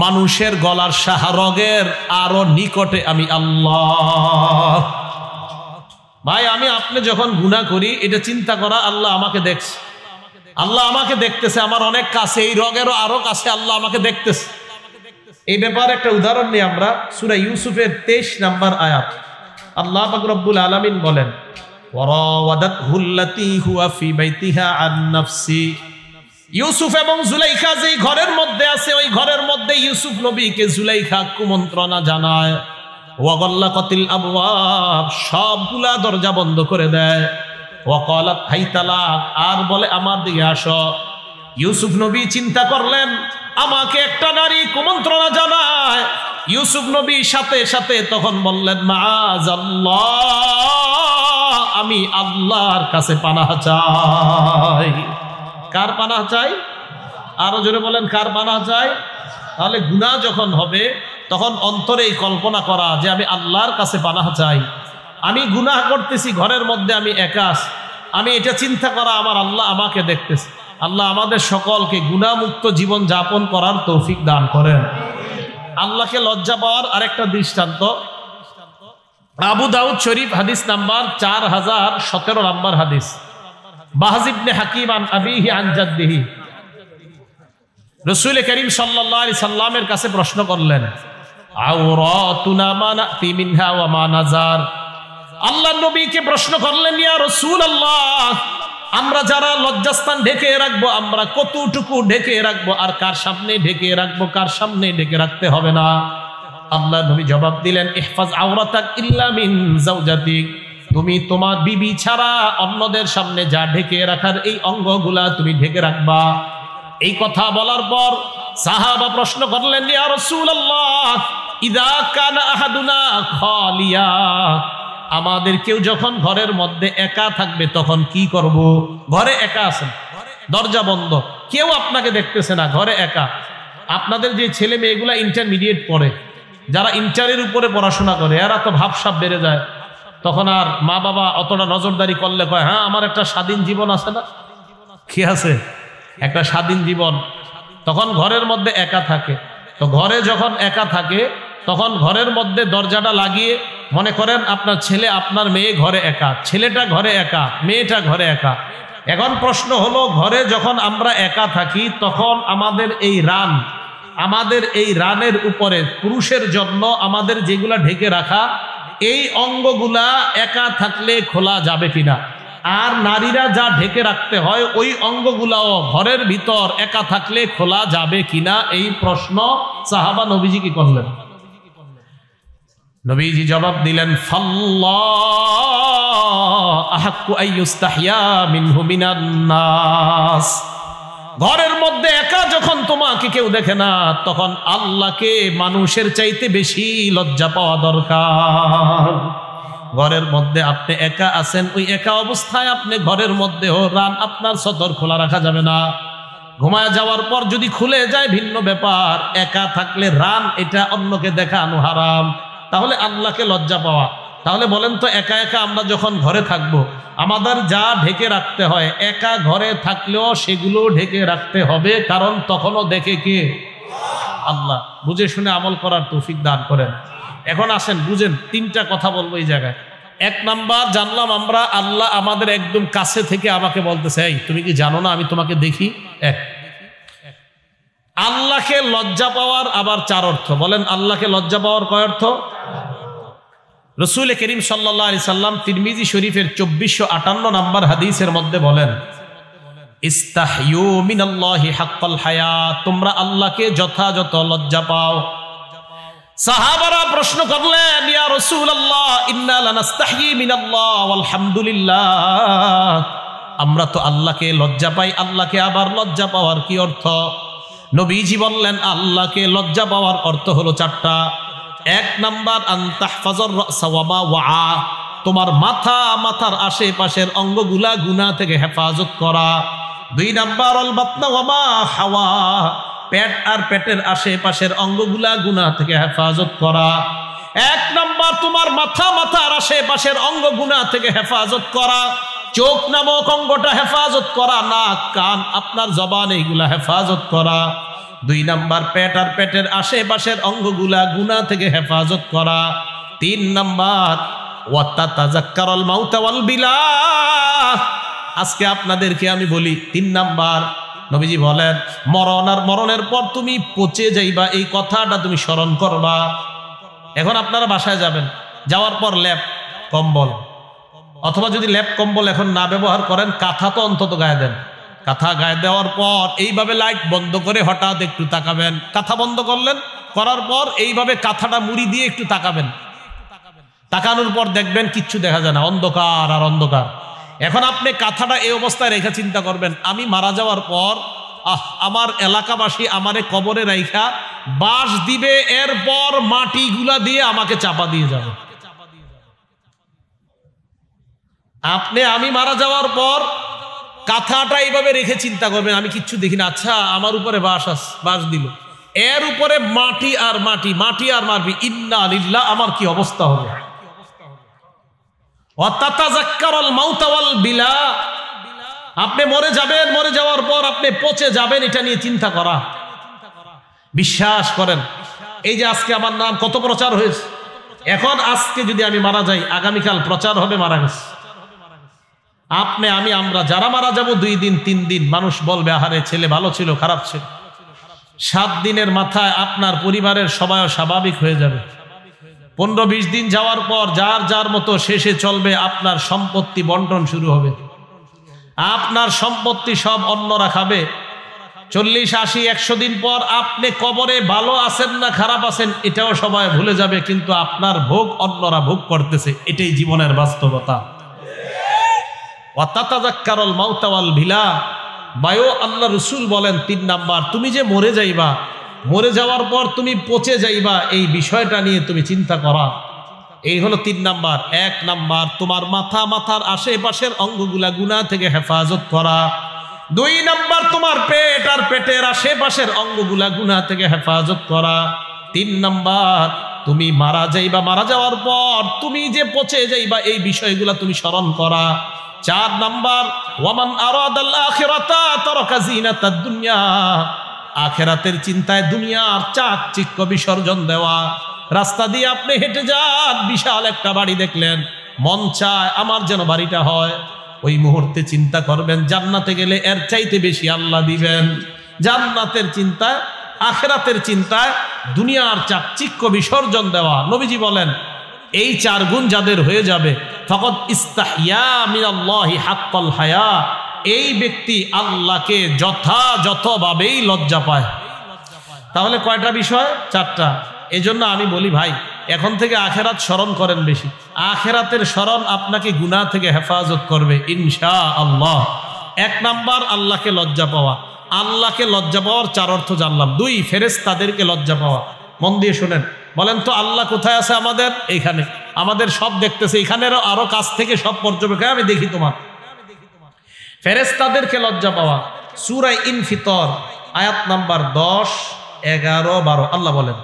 মানুষের গলার শাহরগের আরো নিকটে আমি আল্লাহ। ভাই আমি আপনি যখন গুনাহ করি এটা চিন্তা করা আল্লাহ আমাকে দেখছে, আল্লাহ আমাকে দেখতেছে, আমার অনেক কাছে, এই রগেরও আরো কাছে আল্লাহ আমাকে দেখতেছে। এই ব্যাপারে একটা উদাহরণ নিয়ে আমরা সূরা ইউসুফের 23 নম্বর আয়াত আল্লাহ পাক রব্বুল আলামিন বলেন ওয়ারাওয়াদাতহু আল্লাতী হুয়া ফি বাইতিহা আন নাফসি। ইউসুফ এবং জুলাইখা যেই ঘরের মধ্যে আছে ওই ঘরের মধ্যে ইউসুফ নবীকে জুলাইখা কুমন্ত্রণা জানায়। ওয়া গাল্লাকাতিল আবওয়াব, সবগুলা দরজা বন্ধ করে দেয়। ওয়া ক্বালাত হাইতালাক, আর বলে আমার দিকে আসো। ইউসুফ নবী চিন্তা করলেন আমাকে একটা নারী কুমন্ত্রণা জানায়। ইউসুফ নবী সাথে সাথে তখন বললেন মাআযাল্লাহ, আমি আল্লাহর কাছে পানাহ চাই। কার পানাহ চাই? আরো জোরে বলেন কার পানাহ চাই? তাহলে গুনাহ যখন হবে তখন অন্তরে এই কল্পনা করা যে আমি আল্লাহর কাছে পানাহ চাই। আমি গুনাহ করতেছি, ঘরের মধ্যে আমি একা আছি, আমি এটা চিন্তা করা আমার আল্লাহ আমাকে দেখতেছে। আল্লাহ আমাদের সকলকে গুনাহমুক্ত জীবন যাপন করার তৌফিক দান করেন। আল্লাহকে লজ্জা পাওয়ার আরেকটা দৃষ্টান্ত আবু দাউদ শরীফ হাদিস নাম্বার 4017 নম্বর হাদিস, বাহজ ইবনে হাকিম আন আবিহি আন জাদ্দিহি। রাসূল করিম সাল্লাল্লাহু আলাইহি সাল্লামের কাছে প্রশ্ন করলেন আওরাতুনা মা নাতি মিনহা ওয়া মা নাজার। আল্লাহ নবীকে প্রশ্ন করলেন ইয়া রাসূলুল্লাহ, আমরা যারা লজ্জাস্থান ঢেকে রাখবো আমরা কতটুকু ঢেকে রাখবো, আর কার সামনে ঢেকে রাখবো, কার সামনে ঢেকে রাখতে হবে না? আল্লাহ নবী জবাব দিলেন ইহফাজ আওরাতাক ইল্লা মিন যাওজাতিক, তুমি তোমার বিবি ছাড়া অন্যদের সামনে যা ঢেকে রাখার এই অঙ্গগুলা তুমি ঢেকে রাখবা। এই কথা বলার পর সাহাবা প্রশ্ন করলেন ইয়া রাসূলুল্লাহ ইযা কানা আহাদুনা খালিয়া, আমাদের কেউ যখন ঘরের মধ্যে একা থাকবে তখন কি করব? ঘরে একা আছেন, দরজা বন্ধ, কেউ আপনাকে দেখতেছে না, ঘরে একা। আপনাদের যে ছেলে মেয়েগুলা ইন্টারমিডিয়েট পড়ে, যারা ইন্টারের উপরে পড়াশোনা করে, এরা তো ভাবসাব বেড়ে যায়, তখন আর মা বাবা অতটা নজরদারি করলে কয় হ্যাঁ আমার একটা স্বাধীন জীবন আছে না, কি আছে একটা স্বাধীন জীবন। তখন ঘরের মধ্যে একা থাকে। তো ঘরে যখন একা থাকে তখন ঘরের মধ্যে দরজাটা লাগিয়ে মনে করেন আপনার ছেলে আপনার মেয়ে ঘরে একা, ছেলেটা ঘরে একা, মেয়েটা ঘরে একা। এখন প্রশ্ন হলো ঘরে যখন আমরা একা থাকি তখন আমাদের এই রানের উপরে পুরুষের জন্য আমাদের যেগুলা ঢেকে রাখা এই অঙ্গগুলা একা থাকলে খোলা যাবে কিনা, আর নারীরা যা ঢেকে রাখতে হয় ওই অঙ্গগুলাও ঘরের ভিতর একা থাকলে খোলা যাবে কিনা, এই প্রশ্ন সাহাবা নবীজি কি করলেন? নবীজি জবাব দিলেন ফাল্লাহ আহাক্কু আইয়ুস্তাহইয়া মিনহু মিনান নাস। ঘরের মধ্যে একা যখন তোমাকে কেউ দেখে না তখন আল্লাহকে মানুষের চাইতে বেশি লজ্জা পাওয়া দরকার। ঘরের মধ্যে আপনি একা আছেন, ওই একা অবস্থায় আপনি ঘরের মধ্যেও রান আপনার সদর খোলা রাখা যাবে না। ঘুমায় যাওয়ার পর যদি খুলে যায় ভিন্ন ব্যাপার, একা থাকলে রান এটা অন্যকে দেখানো হারাম। তাহলে আল্লাহকে লজ্জা পাওয়া। তাহলে বলেন তো একা একা আমরা যখন ঘরে থাকবো আমাদের যা ঢেকে রাখতে হয় একা ঘরে থাকলেও সেগুলো ঢেকে রাখতে হবে, কারণ তখনও দেখে কে? আল্লাহ। বুঝে শুনে আমল করার তৌফিক দান করেন। এখন আসেন বুঝেন, তিনটা কথা বলবো এই জায়গায়। এক নাম্বার জানলাম আমরা আল্লাহ আমাদের একদম কাছে থেকে আমাকে বলতেছে এই তুমি কি জানো না আমি তোমাকে দেখি। এক, আল্লাহকে লজ্জা পাওয়ার আবার চার অর্থ। বলেন আল্লাহকে লজ্জা পাওয়ার কয় অর্থ? রাসূল করিম সাল্লাল্লাহু আলাইহি সাল্লাম তিরমিজি শরীফের 2458 নম্বর হাদিসের মধ্যে বলেন ইস্তাহয়ু মিনাল্লাহি হাক্কাল হায়া, তোমরা আল্লাহকে যথাযথ লজ্জা পাও। সাহাবারা প্রশ্ন করলেন ইয়া রাসূলুল্লাহ ইন্না লানাস্তাহয়ি মিনাল্লাহ ওয়াল হামদুলিল্লাহ, আমরা তো আল্লাহকে লজ্জা পাই, আল্লাহকে আবার লজ্জা পাওয়ার কি অর্থ? নবীজি বললেন আল্লাহকে লজ্জা পাওয়ার অর্থ হলো চারটা। এক নাম্বার আনতাহফাজুর রাসা ওয়া মা ওয়া, তোমার মাথার আশেপাশের অঙ্গগুলা গুনাহ থেকে হেফাজত করা। দুই নাম্বার আল বাতনা ওয়া মা হাওয়া, পেট আর পেটের আশেপাশের অঙ্গগুলা গুনাহ থেকে হেফাজত করা। এক নাম্বার তোমার মাথার আশেপাশের অঙ্গ গুনাহ থেকে হেফাজত করা, চোখ নামক অঙ্গটা হেফাজত করা, নাক কান আপনার জবান এইগুলা হেফাজত করা। দুই নাম্বার পেট আর পেটের আশেপাশের অঙ্গগুলা গুনাহ থেকে হেফাজত করা। তিন নাম্বার ওয়াতাতাযাক্কারুল মাউতা ওয়াল বিলা, আজকে আপনাদেরকে আমি বলি তিন নাম্বার, নবীজি বলেন মরণ আর মরণের পর তুমি পচে যাইবা, এই কথাটা তুমি স্মরণ করবা। এখন আপনারা বাসায় যাবেন, যাওয়ার পর ল্যাপ কম্বল, অথবা যদি ল্যাপ কম্বল এখন না ব্যবহার করেন কাঁথা তো অন্তত গায়ে দেন। কাঁথা গায়ে দেওয়ার পর এইভাবে লাইট বন্ধ করে হঠাৎ একটু তাকাবেন, কাঁথা বন্ধ করলেন, করার পর এইভাবে কাঁথাটা মুড়ি দিয়ে একটু তাকাবেন, তাকানোর পর দেখবেন কিচ্ছু দেখা যায় না, অন্ধকার আর অন্ধকার। এখন আপনি কাঁথাটা এই অবস্থায় রেখে চিন্তা করবেন আমি মারা যাওয়ার পর আমার এলাকাবাসী আমারে কবরে রাইখা বাঁশ দিবে, এরপর মাটিগুলা দিয়ে আমাকে চাপা দিয়ে যাবে। আমি মারা যাওয়ার পর কাঁথাটা এইভাবে রেখে চিন্তা করবেন আমি কিচ্ছু দেখি না, আচ্ছা আমার উপরে বাঁশ দিল, এর উপরে মাটি আর মাটি, মাটি আর মারবি, ইন্না লিল্লাহ, আমার কি অবস্থা হবে। ওয়াতাতাযাক্কারুল মাউতা ওয়াল বিলা, আপনি মরে যাবেন, মরে যাওয়ার পর আপনি পচে যাবেন, এটা নিয়ে চিন্তা করা। বিশ্বাস করেন এই যে আজকে আমার নাম কত প্রচার হয়েছে, এখন আজকে যদি আমি মারা যাই আগামীকাল প্রচার হবে মারা গেছে। আমরা যারা মারা যাব 2 দিন 3 দিন মানুষ বলবে আহারে ছেলে ভালো ছিল খারাপ ছিল। 7 দিনের মাথায় আপনার পরিবারের সবাই স্বাভাবিক হয়ে যাবে। 15-20 দিন যাওয়ার পর যার যার মতো শেষে চলবে, আপনার সম্পত্তি বন্টন শুরু হবে, আপনার সম্পত্তি সব অন্যরা খাবে। 40-80-100 দিন পর আপনি কবরে ভালো আছেন না খারাপ আছেন এটাও সবাই ভুলে যাবে, কিন্তু আপনার ভোগ অন্যরা ভোগ করতেছে, এটাই জীবনের বাস্তবতা। ওয়াতাতাযাক্কারুল মাউতা ওয়াল বিলা, বায়ো আল্লাহ রাসূল বলেন 3 নাম্বার, তুমি যে মরে যাইবা, মরে যাওয়ার পর তুমি পচে যাইবা, এই বিষয়টা নিয়ে তুমি চিন্তা করা। এই হলো 3 নাম্বার। 1 নাম্বার তোমার মাথার আশেপাশের অঙ্গগুলা গুনাহ থেকে হেফাজত করা। 2 নাম্বার তোমার পেট আর পেটের আশেপাশের অঙ্গগুলা গুনাহ থেকে হেফাজত করা। 3 নাম্বার তুমি মারা যাইবা, মারা যাওয়ার পর তুমি যে পচে যাইবা এই বিষয়গুলা তুমি স্মরণ করা। 4 নাম্বার ওয়ামান আরাদাল আখিরাতা তারাকা জিনাতাদ দুনিয়া, আখিরাতের চিন্তায় দুনিয়ার চাকচিক্য বিসর্জন দেওয়া। রাস্তা দিয়ে আপনি হেঁটে যান, বিশাল একটা বাড়ি দেখলেন, মন চায় আমার যেন বাড়িটা হয়, ওই মুহূর্তে চিন্তা করবেন জান্নাতে গেলে এর চাইতে বেশি আল্লাহ দিবেন। জান্নাতের চিন্তায়, আখিরাতের চিন্তায় দুনিয়ার চাকচিক্য বিসর্জন দেওয়া। নবীজি বলেন এই 4 গুণ যাদের হয়ে যাবে ফাকাদ ইস্তাহইয়া মিনাল্লাহি হাক্কাল হায়া, এই ব্যক্তি আল্লাহকে যথাযথভাবেই লজ্জা পায়। তাহলে কয়টা বিষয়? 4টা। এজন্য আমি বলি ভাই এখন থেকে আখেরাত স্মরণ করেন বেশি, আখেরাতের স্মরণ আপনাকে গুনাহ থেকে হেফাজত করবে ইনশাআল্লাহ। 1 নাম্বার আল্লাহকে লজ্জা পাওয়া। আল্লাহকে লজ্জা পাওয়ার 4 অর্থ জানলাম। 2 ফেরেশতাদেরকে লজ্জা পাওয়া। মন দিয়ে শুনেন, বলেন তো আল্লাহ কোথায় আছে? আমাদের এইখানে, আমাদের সব দেখতেছে, এখানেরও আরো কাছ থেকে সব পর্যবেক্ষণ আমি দেখি তোমার। ফেরেশতাদেরকে লজ্জা পাওয়া। সূরা ইনফিতর আয়াত নাম্বার 10, 11, 12 আল্লাহ বলেন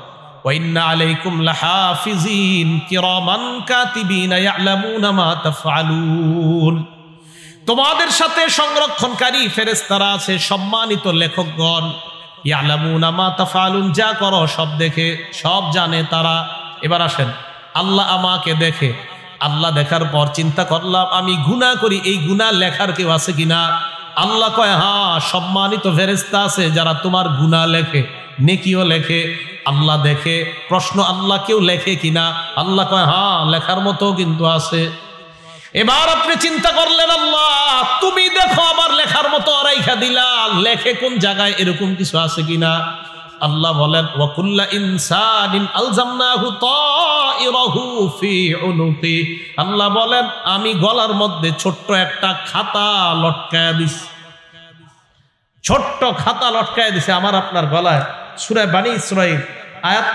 ওয়া ইন্না আলাইকুম লাহাফিজিন কিরামান কাতিবিনা ইয়ালামুনা মা তাফআলুন, তোমাদের সাথে সংরক্ষণকারী ফেরেশতারা আছে, সম্মানিত লেখকগণ। ইয়ালামুনা মা তাফআলুন, যা করো সব দেখে, সব জানে তারা। এবার আসেন, আল্লাহ আমাকে দেখে, আল্লাহ দেখার পর চিন্তা করলাম আমি গুনাহ করি, এই গুনাহ লেখার কেউ আছে কিনা? আল্লাহ কয় হ্যাঁ, সম্মানিত ফেরেশতা আছে যারা তোমার গুনাহ লেখে, নেকিও লেখে। আল্লাহ দেখে। প্রশ্ন আল্লাহ কেউ লেখে কিনা? আল্লাহ কয় হ্যাঁ, লেখার মতো কিন্তু আছে। এবার আপনি চিন্তা করলেন আল্লাহ তুমি দেখো আমার লেখার মতো রাইখা দিলা, লেখে কোন জায়গায়, এরকম কিছু আছে কিনা? আল্লাহ বলেন ওয়া কুল্লা ইনসানিন আলজামনাহু তাইরাহু ফি উনুকি, আল্লাহ বলেন আমি গলার মধ্যে ছোট্ট একটা খাতা লটকায়া দিছি। ছোট্ট খাতা লটকায় দিছে আমার আপনার গলায়। সূরা বানী ইসরাঈল আয়াত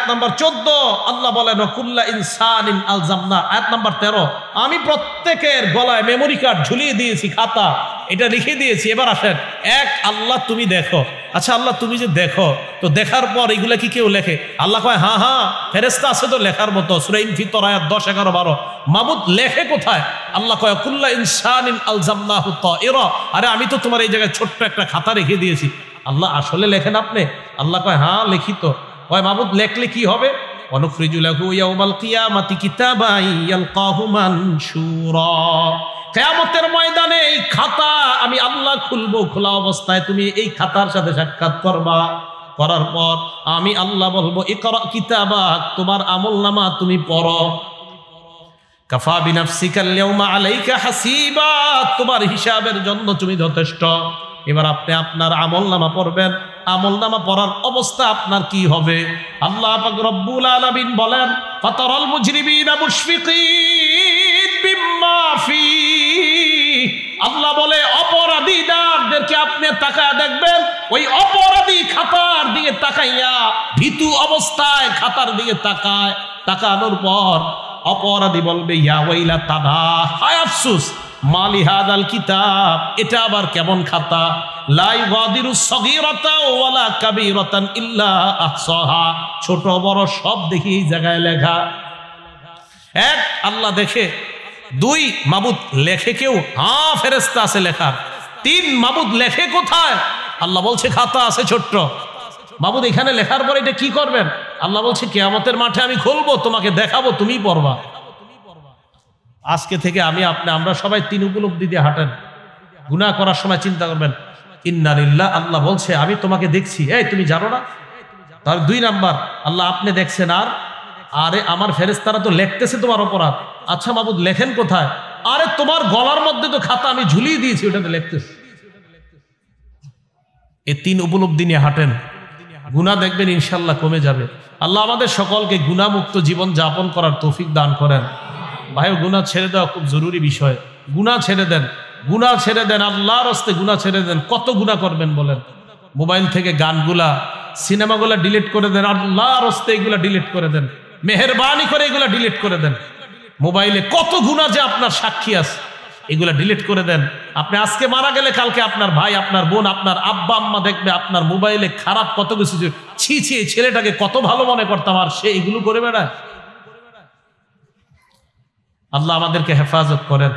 নাম্বার 14 আল্লাহ বলেন কুল্লা ইনসানিন আলজামনা, আয়াত নাম্বার 13 আমি প্রত্যেকের গলায় মেমোরি কার্ড ঝুলিয়ে দিয়েছি, খাতা, এটা লিখে দিয়েছি। এবার আসেন, এক আল্লাহ তুমি দেখো। আচ্ছা আল্লাহ তুমি যে দেখো, তো দেখার পর এগুলা কি কেউ লেখে? আল্লাহ কয় হ্যাঁ হ্যাঁ ফেরেশতা আছে তো লেখার মতো। সূরা ইনফিতর আয়াত 10, 11, 12। মাবুদ লেখে কোথায়? আল্লাহ কয় কুল্লা ইনসানিন আলজামনাহু তাইরা, আরে আমি তো তোমার এই জায়গায় ছোট্ট একটা খাতা রেখে দিয়েছি। আল্লাহ আসলে লেখেন আপনি? আল্লাহ কয় হ্যাঁ লিখিত। কয় মাবুদ লেখলে কি হবে? অনুখরিজু লাহু ইয়াউমাল কিয়ামাতি কিতাবান ইয়ালকাহু মানশুরা, কিয়ামতের ময়দানে এই খাতা আমি আল্লাহ খুলবো, খোলা অবস্থায় তুমি এই খাতার সাথে সাক্ষাৎ করবা। করার পর আমি আল্লাহ বলবো ইকরা কিতাবাক, তোমার আমলনামা তুমি পড়ো। কাফা বিনাফসিকাল ইয়াউমা আলাইকা হাসিবা, তোমার হিসাবের জন্য তুমি যথেষ্ট। এবার আপনি আপনার আমলনামা পড়বেন। আমলনামা পড়ার অবস্থা আপনার কি হবে? আল্লাহ পাক রব্বুল আলামিন বলেন ফাতারাল মুজরিমিনা মুশফিকিন বিম্মা ফি, আল্লাহ বলে অপরাধীদেরকে আপনি তাকায় দেখবেন, ওই অপরাধী খাতার দিকে তাকাইয়া ভীতু অবস্থায় খাতার দিকে তাকানোর পর অপরাধী বলবে ইয়া ওয়াইলাতানা, হায় আফসোস, মালি হাদাল কিতাব, এটা আবার কেমন খাতা, লা ইউগাদিরু সগীরাতা ওয়ালা কাবীরাতান ইল্লা আহসাহা, ছোট বড় সব দেখি এই জায়গায় লেখা। এক আল্লাহ দেখে, দুই মাবুদ লেখে কেউ? হ্যাঁ ফেরেশতা আছে লেখার। তিন মাবুদ লেখে কোথায়? আল্লাহ বলছে খাতা আছে ছোট্ট। মাবুদ এখানে লেখার পরে এটা কি করবেন? আল্লাহ বলছে কিয়ামতের মাঠে আমি খুলবো, তোমাকে দেখাবো, তুমি পড়বা। আজকে থেকে আমরা সবাই 3 উপলব্ধি দিয়ে হাঁটেন। গুনাহ করার সময় চিন্তা করবেন ইন্না লিল্লাহ, আল্লাহ বলছে আমি তোমাকে দেখছি, এই তুমি জানো না? তার 2 নাম্বার, আল্লাহ আপনি দেখছেন, আর আরে আমার ফেরেশতারা তো লিখতেছে তোমার অপরাধ। আচ্ছা মাবুদ লেখেন কোথায়? আরে তোমার গলার মধ্যে তো খাতা আমি ঝুলিয়ে দিয়েছি, ওটাতে লিখতেছে। এই 3 উপলব্ধি নিয়ে হাঁটেন, গুনাহ দেখবেন ইনশাআল্লাহ কমে যাবে। আল্লাহ আমাদের সকলকে গুনাহমুক্ত জীবন যাপন করার তৌফিক দান করেন। ভাই গুনাহ ছেড়ে দেওয়া খুব জরুরি বিষয়। গুনাহ ছেড়ে দেন, গুনাহ ছেড়ে দেন, আল্লাহর রাস্তায় গুনাহ ছেড়ে দেন। কত গুনাহ করবেন বলেন? মোবাইল থেকে গানগুলা, সিনেমাগুলা ডিলিট করে দেন, আল্লাহর রাস্তায় এগুলা ডিলিট করে দেন, মেহেরবানি করে এগুলা ডিলিট করে দেন। মোবাইলে কত গুনাহ যে আপনার সাক্ষী আছে, এগুলা ডিলিট করে দেন। আপনি আজকে মারা গেলে কালকে আপনার ভাই, আপনার বোন, আপনার আব্বা আম্মা দেখবে আপনার মোবাইলে খারাপ কত কিছু, ছি ছি এই ছেলেটাকে কত ভালো মনে করতাম, আর সে এগুলো করে বেড়ায়। আল্লাহ আমাদেরকে হেফাজত করেন।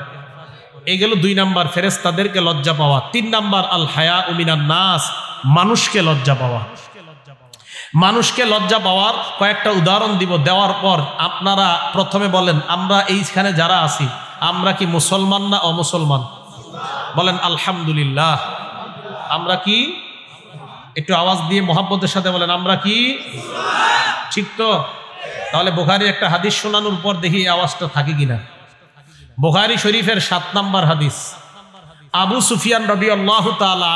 এই গেল 2 নাম্বার, ফেরেশতাদেরকে লজ্জা পাওয়া। 3 নাম্বার আল হায়া মিনান নাস, মানুষকে লজ্জা পাওয়া। মানুষকে লজ্জা পাওয়ার কয়েকটা উদাহরণ দিব, দেওয়ার পর আপনারা প্রথমে বলেন আমরা এইখানে যারা আছি আমরা কি মুসলমান না অমুসলমান? বলেন আলহামদুলিল্লাহ। আমরা কি? একটু আওয়াজ দিয়ে মোহাব্বতের সাথে বলেন আমরা কি? ঠিক তো? তাহলে বুখারীর একটা হাদিস শোনানোর পর দেখি এই আওয়াজটা থাকে কিনা। বুখারী শরীফের 7 নাম্বার হাদিস। আবু সুফিয়ান রাদিয়াল্লাহু তাআলা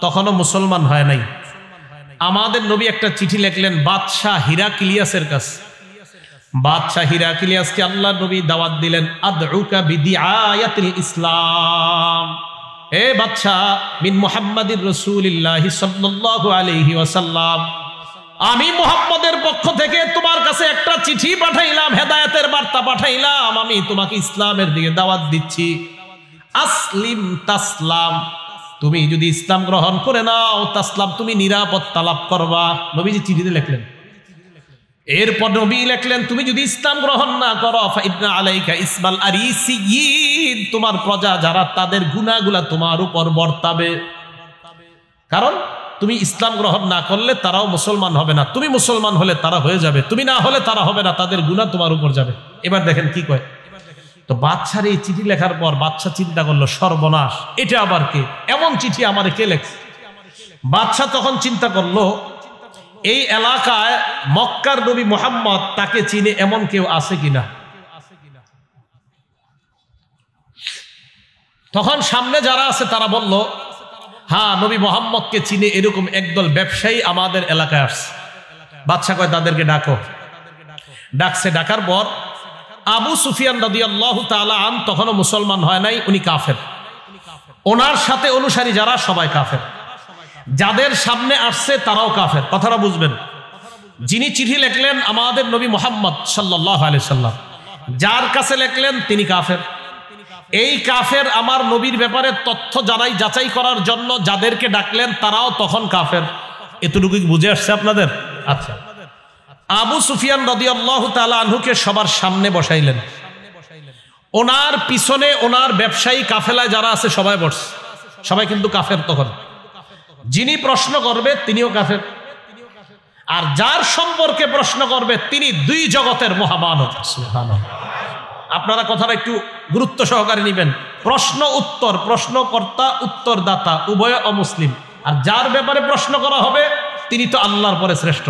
তখনও মুসলমান হয় নাই। আমাদের নবী একটা চিঠি লিখলেন বাদশাহ হিরাক্লিয়াসের কাছে। বাদশাহ হিরাক্লিয়াসকে আল্লাহর নবী দাওয়াত দিলেন, আদউকা বিদিআয়াতিল ইসলাম, এ বাদশাহ মিন মুহাম্মাদির রাসূলিল্লাহ সাল্লাল্লাহু আলাইহি ওয়াসাল্লাম, আমি মুহাম্মদের পক্ষ থেকে তোমার কাছে একটা চিঠি পাঠাইলাম, হেদায়েতের বার্তা পাঠাইলাম, আমি তোমাকে ইসলামের দিকে দাওয়াত দিচ্ছি। আসলিম তাসলাম, তুমি যদি ইসলাম গ্রহণ করে নাও তাসলাম, তুমি নিরাপত্তা লাভ করবা। নবীজি চিঠিতে লিখলেন। এরপর নবী লিখলেন তুমি যদি ইসলাম গ্রহণ না করো ফাইন্না আলাইকা ইসমাল আরিসিয়িন, তোমার প্রজা যারা তাদের গুনাহগুলা তোমার উপর বর্তাবে। কারণ তুমি ইসলাম গ্রহণ না করলে তারাও মুসলমান হবে না, তুমি মুসলমান হলে তারা হয়ে যাবে, তুমি না হলে তারা হবে না, তাদের গুনাহ তোমার উপর যাবে। এবার দেখেন কি কয়। তো বাদশার এই চিঠি লেখার পর বাদশা চিন্তা করলো সর্বনাশ, এটা আবার কে, এমন চিঠি আমারে কে লেখছে। বাদশা তখন চিন্তা করলো এই এলাকায় মক্কার নবী মুহাম্মদ তাকে চিনে এমন কেউ আছে কিনা। তখন সামনে যারা আছে তারা বলল হ্যাঁ নবী মুহাম্মদকে চিনে এরকম একদল ব্যবসায়ী আমাদের এলাকায় আসছে। বাদশা কয় তাদেরকে ডাকো। ডাকছে, ডাকার পর আবু সুফিয়ান রাদিয়াল্লাহু তাআলা আন তখনও মুসলমান হয় নাই, উনি কাফের। ওনার সাথে অনুসারী যারা সবাই কাফের, যাদের সামনে আসছে তারাও কাফের। কথাটা বুঝবেন। যিনি চিঠি লিখলেন আমাদের নবী মুহাম্মদ সাল্লাল্লাহু আলাইহি সাল্লাম, যার কাছে লিখলেন তিনি কাফের। এই কাফের আমার নবীর ব্যাপারে তথ্য যাচাই করার জন্য যাদেরকে ডাকলেন তারাও তখন কাফের। এতটুকু বুঝে আসছে আপনাদের? আচ্ছা, আবু সুফিয়ান রাদিয়াল্লাহু তাআলা আনহুকে সবার সামনে বসাইলেন, ওনার পিছনে ওনার ব্যবসায়ী কাফেলায় যারা আছে সবাই বসছে, সবাই কিন্তু কাফের। তখন যিনি প্রশ্ন করবে তিনিও কাফের, আর যার সম্পর্কে প্রশ্ন করবে তিনি দুই জগতের মহামানব। সুবহানাল্লাহ। আপনারা কথাটা একটু গুরুত্ব সহকারে নেবেন। প্রশ্ন উত্তর, প্রশ্নকর্তা উত্তরদাতা উভয় অমুসলিম, আর যার ব্যাপারে প্রশ্ন করা হবে তিনি তো আল্লাহর পরে শ্রেষ্ঠ।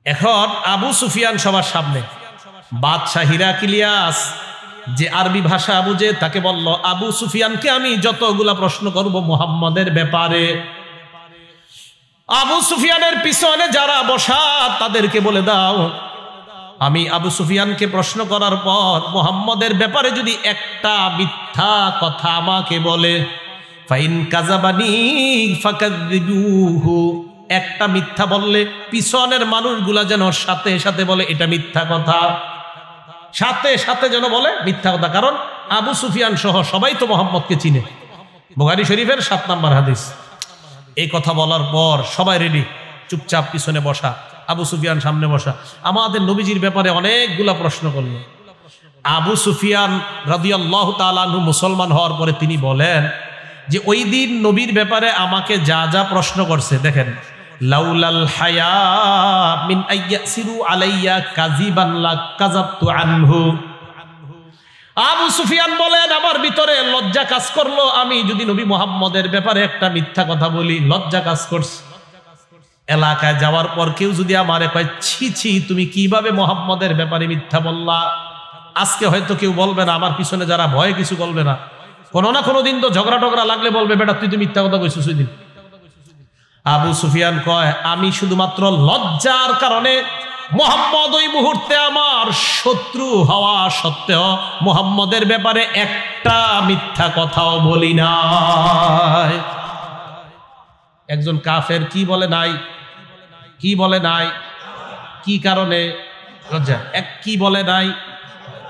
এখন আবু সুফিয়ান সবার সামনে, বাদশাহ হিরাক্লিয়াস যে আরবি ভাষা বুঝে তাকে বলল, আবু সুফিয়ানকে আমি যতগুলা প্রশ্ন করব মুহাম্মদের ব্যাপারে, আবু সুফিয়ানের পিছনে যারা বসা তাদেরকে বলে দাও, আমি আবু সুফিয়ানকে প্রশ্ন করার পর মুহাম্মদের ব্যাপারে যদি একটা মিথ্যা কথা আমাকে বলে, ফাইন কাযাবানি ফাকাযযিবুহু, একটা মিথ্যা বললে পিছনের মানুষগুলা যেন সাথে সাথে বলে এটা মিথ্যা কথা, সাথে সাথে যেন বলে মিথ্যা কথা। কারণ আবু সুফিয়ান সহ সবাই তো মুহাম্মদকে চিনে। বুখারী শরীফের 7 নম্বর হাদিস। এই কথা বলার পর সবাই রেডি, চুপচাপ পিছনে বসা, আবু সুফিয়ান সামনে বসা। আমাদের নবীজির ব্যাপারে অনেকগুলা প্রশ্ন করলো। আবু সুফিয়ান রাদিয়াল্লাহু তাআলা আনহু মুসলমান হওয়ার পরে তিনি বলেন যে ওই দিন নবীর ব্যাপারে আমাকে যা যা প্রশ্ন করছে, দেখেন, লাউলাল হায়া মিন আইয়াসিরু আলাইয়া কাযিবান লাকাযাবতু আনহু। আবু সুফিয়ান বলেন আমার ভিতরে লজ্জা কাজ করলো, আমি যদি নবী মুহাম্মদের ব্যাপারে একটা মিথ্যা কথা বলি, লজ্জা কাজ করছে। এলাকায় যাওয়ার পর কেউ যদি আমারে কয় ছি ছি তুমি কিভাবে মুহাম্মদের ব্যাপারে মিথ্যা বললা, আজকে হয়তো কেউ বলবে না, আমার পিছনে যারা ভয়ে কিছু বলবে না, কোনো না কোনো দিন তো ঝগড়া টগড়া লাগলে বলবে বেটা তুই তো মিথ্যা কথা কইছিস ওই দিন। আবু সুফিয়ান কয় আমি শুধুমাত্র লজ্জার কারণে মুহাম্মদ ওই মুহূর্তে আমার শত্রু হওয়া সত্ত্বেও মুহাম্মদের ব্যাপারে একটা মিথ্যা কথাও বলি নাই। একজন কাফের কি বলে নাই? কি বলে নাই? কি কারণে? লজ্জা। কি বলে নাই?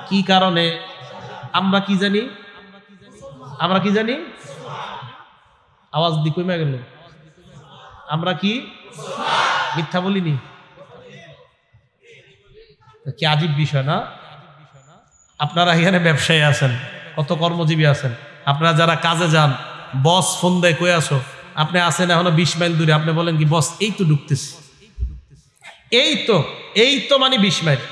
কি কারণে? আমরা কি জানি? আমরা কি জানি? আওয়াজ দি কমে গেল। আমরা কি মিথ্যা বলিনি? কি আজীব বিষয় না? আপনারা এখানে ব্যবসায়ী আছেন, কত কর্মজীবী আছেন, আপনারা যারা কাজে যান, বস ফোন দেয় কই আসো, আপনি আছেন এখনো 20 মাইল দূরে, আপনি বলেন কি বস এই তো ঢুকতেছি, এই তো মানে 20 মাইল।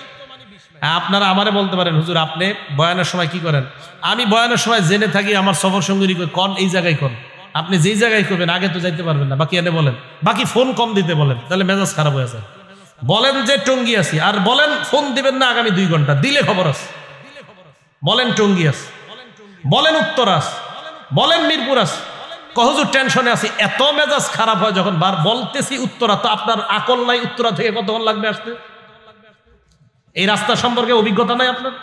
আপনারা আমারে বলতে পারেন হুজুর আপনি বয়ানের সময় কি করেন? আমি বয়ানের সময় জেনে থাকি আমার সফর সঙ্গী কোন এই জায়গায় কোন, আপনি যেই জায়গায় করবেন আগে তো যাইতে পারবেন না, বাকি এনে বলেন, বাকি ফোন কম দিতে বলেন, তাহলে মেজাজ খারাপ হয়ে যায়। বলেন যে টঙ্গী আছি, আর বলেন ফোন দিবেন না আগামী 2 ঘন্টা, দিলে খবর আছে। বলেন টঙ্গী আছে, বলেন উত্তর আছে, বলেন মিরপুর আছে, হুজুর টেনশনে আছি, এত মেজাজ খারাপ হয় যখন বার বলতেছি উত্তরা, তো আপনার আকল নাই উত্তরা থেকে কতক্ষণ লাগবে আসতে? এই রাস্তা সম্পর্কে অভিজ্ঞতা নাই আপনার।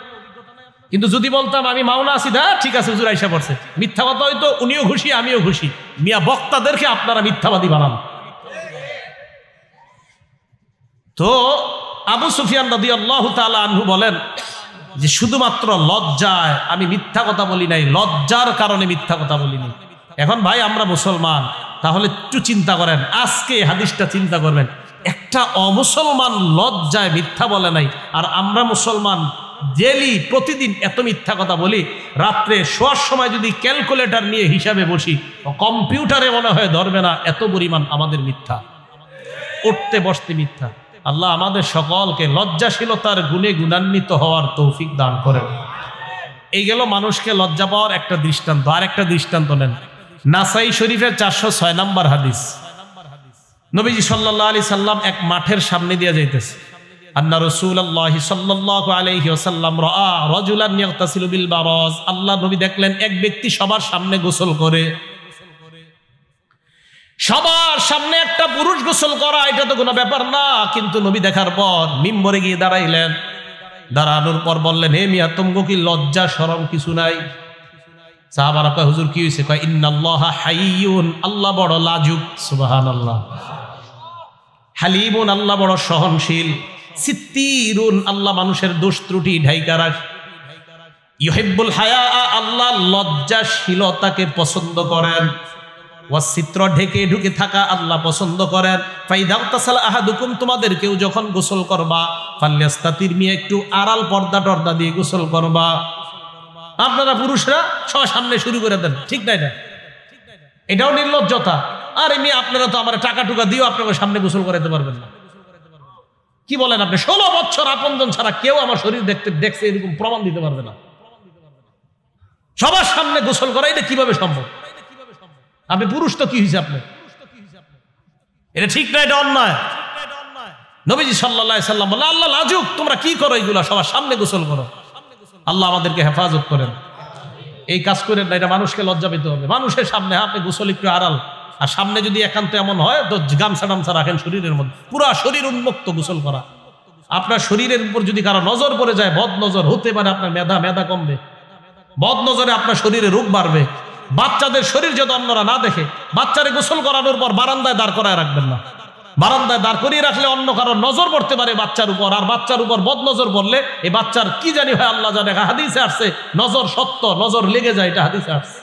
কিন্তু যদি বলতাম আমি মাওনা আছি, দা ঠিক আছে হুজুর আইসা পড়ছে, মিথ্যা কথা হয়তো উনিও খুশি আমিও খুশি। মিয়া বক্তাদেরকে আপনারা মিথ্যাবাদী বানান। তো আবু সুফিয়ান রাদিয়াল্লাহু তাআলা আনহু বলেন যে শুধুমাত্র লজ্জায় আমি মিথ্যা কথা বলি নাই, লজ্জার কারণে মিথ্যা কথা বলিনি। এখন ভাই আমরা মুসলমান, তাহলে একটু চিন্তা করেন, আজকে হাদিসটা চিন্তা করবেন, একটা অমুসলমান লজ্জায় মিথ্যা বলে নাই, আর আমরা মুসলমান ডেলি প্রতিদিন এত মিথ্যা কথা বলি। রাত্রে শোয়ার সময় যদি ক্যালকুলেটর নিয়ে হিসাবে বসি, কম্পিউটারে মনে হয় ধরবে না, এত পরিমাণ আমাদের মিথ্যা, উঠতে বসতে মিথ্যা। আল্লাহ আমাদের সকলকে লজ্জাশীলতার গুণে গুণান্বিত হওয়ার তৌফিক দান করেন। এই গেল মানুষকে লজ্জা পাওয়ার একটা দৃষ্টান্ত। আর একটা দৃষ্টান্ত নেন, নাসাই শরীফের 406 নম্বর হাদিস। নবীজি সাল্লাল্লাহু আলাইহি সাল্লাম এক মাঠের সামনে দিয়ে যাইতেছে। আন্না রাসূলুল্লাহ সাল্লাল্লাহু আলাইহি ওয়াসাল্লাম রাআ রাজুলান ইয়াগতাসিলু বিল বারাজ। আল্লাহ নবী দেখলেন এক ব্যক্তি সবার সামনে গোসল করে। সবার সামনে একটা পুরুষ গোসল করা এটা তো কোনো ব্যাপার না, কিন্তু নবী দেখার পর মিম্বরে গিয়ে দাঁড়াইলেন। দাঁড়ানোর পর বললেন, হে মিয়া তোমগো কি লজ্জা শরম কিছু নাই? সাহাবারা কয় হুজুর কি হয়েছে? কয় ইন্নাল্লাহা হাইয়ুন, আল্লাহ বড় লাজুক। সুবহানাল্লাহ। হালিমুন, আল্লাহ বড় সহনশীল। সিত্তিরুন, আল্লাহ মানুষের দোষ ত্রুটি ঢাইকা রাখ। ইউহিব্বুল হায়া, আল্লাহ লজ্জাশীলতাকে পছন্দ করেন। ওয়াসিত্র, ঢেকে ঢুকে থাকা আল্লাহ পছন্দ করেন। ফাইদা তাসাল আহাদুকুম, তোমাদের কেউ যখন গোসল করবা, ফাল্যাস্তাতির, একটু আড়াল পর্দা টর্দা দিয়ে গোসল করবা। আপনারা পুরুষরা সবার সামনে শুরু করে দেন, ঠিক না? এটাও নির্লজ্জতা। আর এমনি আপনারা তো আমার টাকা টুকা দিয়েও আপনার সামনে গোসল করাতে পারবেন না। কি বলেন আপনি? 16 বছর আপনজন ছাড়া কেউ আমার শরীর দেখছে এরকম প্রমাণ দিতে পারবে না। সবার সামনে গোসল করা এটা কিভাবে সম্ভব? আপনি পুরুষ তো কি হয়েছে আপনার? এটা ঠিক না, এটা অন্যায়। নবীজি সাল্লাল্লাহু আলাইহি সাল্লাম বললেন আল্লাহ লাজুক, তোমরা কি করো এগুলা? সবার সামনে গোসল করো। আল্লাহ আমাদেরকে হেফাজত করেন। এই কাজ করেন না, এটা মানুষকে লজ্জা পেতে হবে। মানুষের সামনে আপনি গোসল একটু আড়াল, আর সামনে যদি একান্ত এমন হয় তো গামছা টামছা রাখেন শরীরের মধ্যে, পুরা শরীর উন্মুক্ত গোসল করা। আপনার শরীরের উপর যদি কারো নজর পড়ে যায়, বদ নজর হতে পারে, আপনার মেধা কমবে, বদ নজরে আপনার শরীরে রোগ বাড়বে। বাচ্চাদের শরীর যদি অন্যরা না দেখে, বাচ্চারে গোসল করানোর পর বারান্দায় দাঁড় করায় রাখবেন না। বারান্দায় দাঁড় করিয়ে রাখলে অন্য কারো নজর পড়তে পারে বাচ্চার উপর, আর বাচ্চার উপর বদ নজর পড়লে এই বাচ্চার কি জানি হয় আল্লাহ জানে। হাদিসে আসছে নজর সত্য, নজর লেগে যায়, এটা হাদিসে আসছে।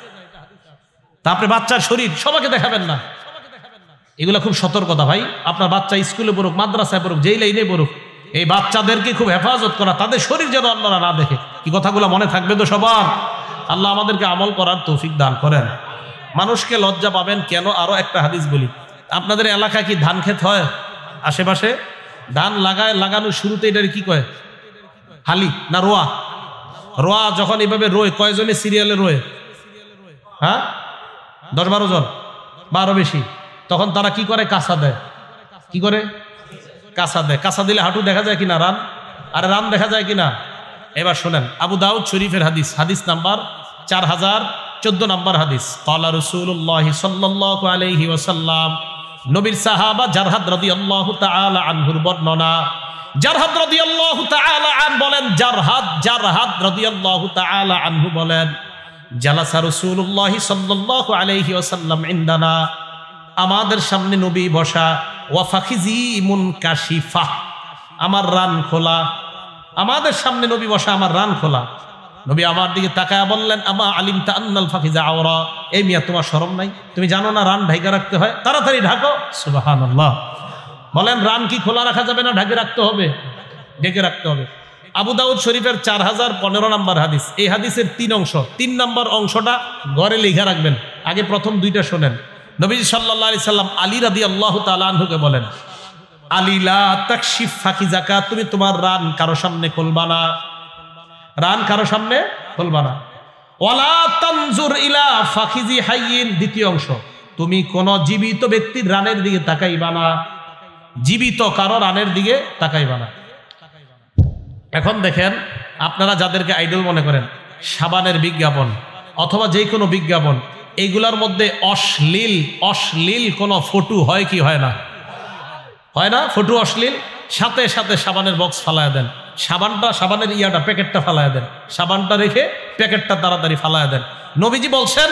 তা আপনি বাচ্চার শরীর সবাইকে দেখাবেন না, এগুলো খুব সতর্কতা ভাই। আপনার বাচ্চা স্কুলে পড়ুক, মাদ্রাসায় পড়ুক, যেই লাইনে পড়ুক, এই বাচ্চাদেরকে খুব হেফাজত করা, তাদের শরীর যেন অন্যরা না দেখে। কি কথাগুলো মনে থাকবে তো সবার? আল্লাহ আমাদেরকে আমল করার তৌফিক দান করেন। মানুষকে লজ্জা পাবেন কেন? আরো একটা হাদিস বলি। আপনাদের এলাকায় কি ধান ক্ষেত হয়? আশেপাশে ধান লাগানোর শুরুতে এটার কি কয়? হালি না রোয়া? রোয়া যখন এইভাবে রোয়, কয়জনে সিরিয়ালে রোয়? হ্যাঁ, 10-12 জন বা আরো বেশি। তখন তারা কি করে? কাঁচা দেয়। কি করে? কাঁচা দেয়। কাঁচা দিলে হাঁটু দেখা যায় কিনা? রান। আর রান দেখা যায় কিনা? এবার শোনেন, আবু দাউদ শরীফের হাদিস, হাদিস নাম্বার 4014 নম্বর হাদিস। ক্বালা রাসূলুল্লাহ সাল্লাল্লাহু আলাইহি ওয়াসাল্লাম, নবীর সাহাবা জারহাদ রাদিয়াল্লাহু তাআলা আনহুর বর্ণনা। জারহাদ রাদিয়াল্লাহু তাআলা আন বলেন, জারহাদ রাদিয়াল্লাহু তাআলা আনহু বলেন, জালাসা রাসূলুল্লাহ সাল্লাল্লাহু আলাইহি ওয়াসাল্লাম ইনদানা, আমাদের সামনে নবী বসা। ওয়া ফাখিজি মুনকাশিফা, আমার রান খোলা। আমাদের সামনে নবী বসা, আমার রান খোলা। নবী আমার দিকে তাকায়া বললেন, আমা আলিমতা আন্নাল ফাখিজা আওরা, এই মিয়া তোমার শরম নাই? তুমি জানো না রান ঢাকা রাখতে হয়? তাড়াতাড়ি ঢাকো। সুবহানাল্লাহ। বলেন রান কি খোলা রাখা যাবে না ঢেকে রাখতে হবে? ঢেকে রাখতে হবে। আবু দাউদ শরীফের 4015 নম্বর হাদিস। এই হাদিসের 3 অংশ। 3 নম্বর অংশটা ঘরে লিখে রাখবেন। আগে প্রথম 2টা শোনেন। নবীজি সাল্লাল্লাহু আলাইহি সাল্লাম আলী রাদিয়াল্লাহু তাআলা আনহুকে বলেন, আলী লা তাকশিফ ফাখিজাকা, তুমি তোমার রান কারো সামনে খুলবা না। রান কারো সামনে খুলবা না। ওয়ালা তানজুর ইলা ফাখিজি হাইয়িন, দ্বিতীয় অংশ, তুমি কোন জীবিত ব্যক্তির রানের দিকে তাকাইবা না। জীবিত কারো রানের দিকে তাকাইবা না। এখন দেখেন, আপনারা যাদেরকে আইডল মনে করেন, সাবানের বিজ্ঞাপন অথবা যে কোনো বিজ্ঞাপন, এইগুলোর মধ্যে অশ্লীল কোন ফটো হয় কি হয় না? হয় না? ফটো অশ্লীল, সাথে সাথে সাবানের বক্স ফালায় দেন। সাবানের প্যাকেটটা ফালায় দেন। সাবানটা রেখে প্যাকেটটা তাড়াতাড়ি ফালায় দেন। নবীজি বলছেন,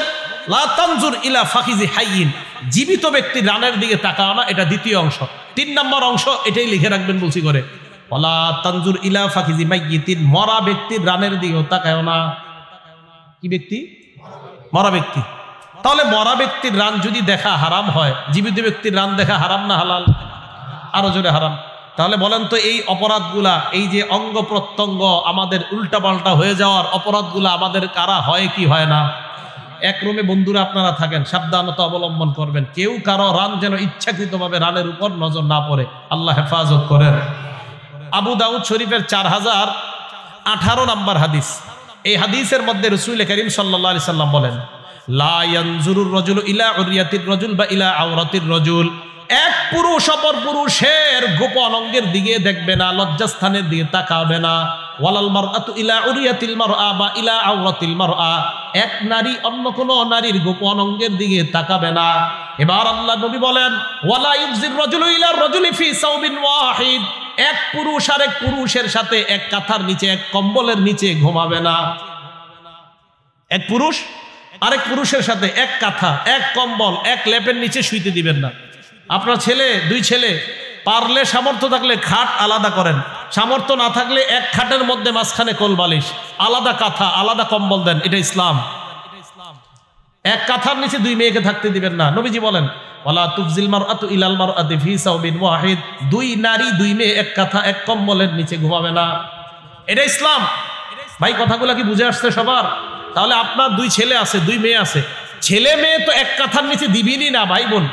লা তানজুর ইলা ফাখিজি হাইয়িন, জীবিত ব্যক্তির রানের দিকে তাকাও না। এটা দ্বিতীয় অংশ। 3 নম্বর অংশ এটাই লিখে রাখবেন বলছি করে, ওয়ালা তানজুর ইলা ফাখিজি মাইয়িতিন, মরা ব্যক্তির রানের দিকেও তাকাও না। কি ব্যক্তি? মরা ব্যক্তি। তাহলে মরা ব্যক্তির রান যদি দেখা হারাম হয়, জীবিত ব্যক্তির রান দেখা হারাম না হালাল? আরো জোরে হারাম। তাহলে বলেন তো, এই অপরাধগুলা, এই যে অঙ্গ প্রত্যঙ্গ আমাদের উল্টাপাল্টা হয়ে যাওয়ার অপরাধগুলা আমাদের কারা হয় কি হয় না? এক রুমে বন্ধুরা আপনারা থাকেন, সাবধানতা অবলম্বন করবেন। কেউ কারো রান যেন ইচ্ছাকৃতভাবে রানের উপর নজর না পড়ে। আল্লাহ হেফাজত করেন। আবু দাউদ শরীফের 4018 নম্বর হাদিস। এই হাদিসের মধ্যে রাসূল করিম সাল্লাল্লাহু আলাইহি সাল্লাম বলেন, লা ইয়ানজুরুর রাজুলু ইলা উরিয়াতির রাজুল বা ইলা আওরাতির রাজুল, এক পুরুষ অপর পুরুষের গোপন অঙ্গের দিকে দেখবে না, লজ্জাস্থানের দিকে তাকাবে না। ওয়ালাল মারআতু ইলা উরিয়াতিল মারআ বা ইলা আওরাতিল মারআ, এক নারী অন্য কোন নারীর গোপন অঙ্গের দিকে তাকাবে না। এবার আল্লাহ নবী বলেন, ওয়ালা ইউজির রাজুলু ইলা রাজুলি ফি সাওবিন ওয়াহিদ, এক পুরুষ আর এক পুরুষের সাথে এক কাঁথার নিচে, এক কম্বলের নিচে ঘুমাবে না। এক পুরুষ আরেক পুরুষের সাথে এক কাঁথা, এক কম্বল, এক লেপের নিচে শুইতে দিবেন না। আপনার ছেলে, দুই ছেলে, পারলে সামর্থ্য থাকলে খাট আলাদা করেন, সামর্থ্য না থাকলে এক খাটের মধ্যে মাঝখানে কোল বালিশ, আলাদা কাঁথা, আলাদা কম্বল দেন। এটা ইসলাম। এক কাঁথার নিচে দুই মেয়েকে থাকতে দিবেন না। নবীজি বলেন ওয়ালা তুফজিল মারআতু ইলাল মারআতি ফি সাওবিন ওয়াহিদ, দুই নারী দুই মেয়ে এক কাঁথা এক কম্বলের নিচে ঘুমাবে না। এটা ইসলাম। ভাই কথাগুলো কি বুঝে আসছে সবার? তাহলে আপনার দুই ছেলে আছে, দুই মেয়ে আছে, ছেলে মেয়ে তো এক কাঁথার নিচে দিবেনই না ভাই বোন,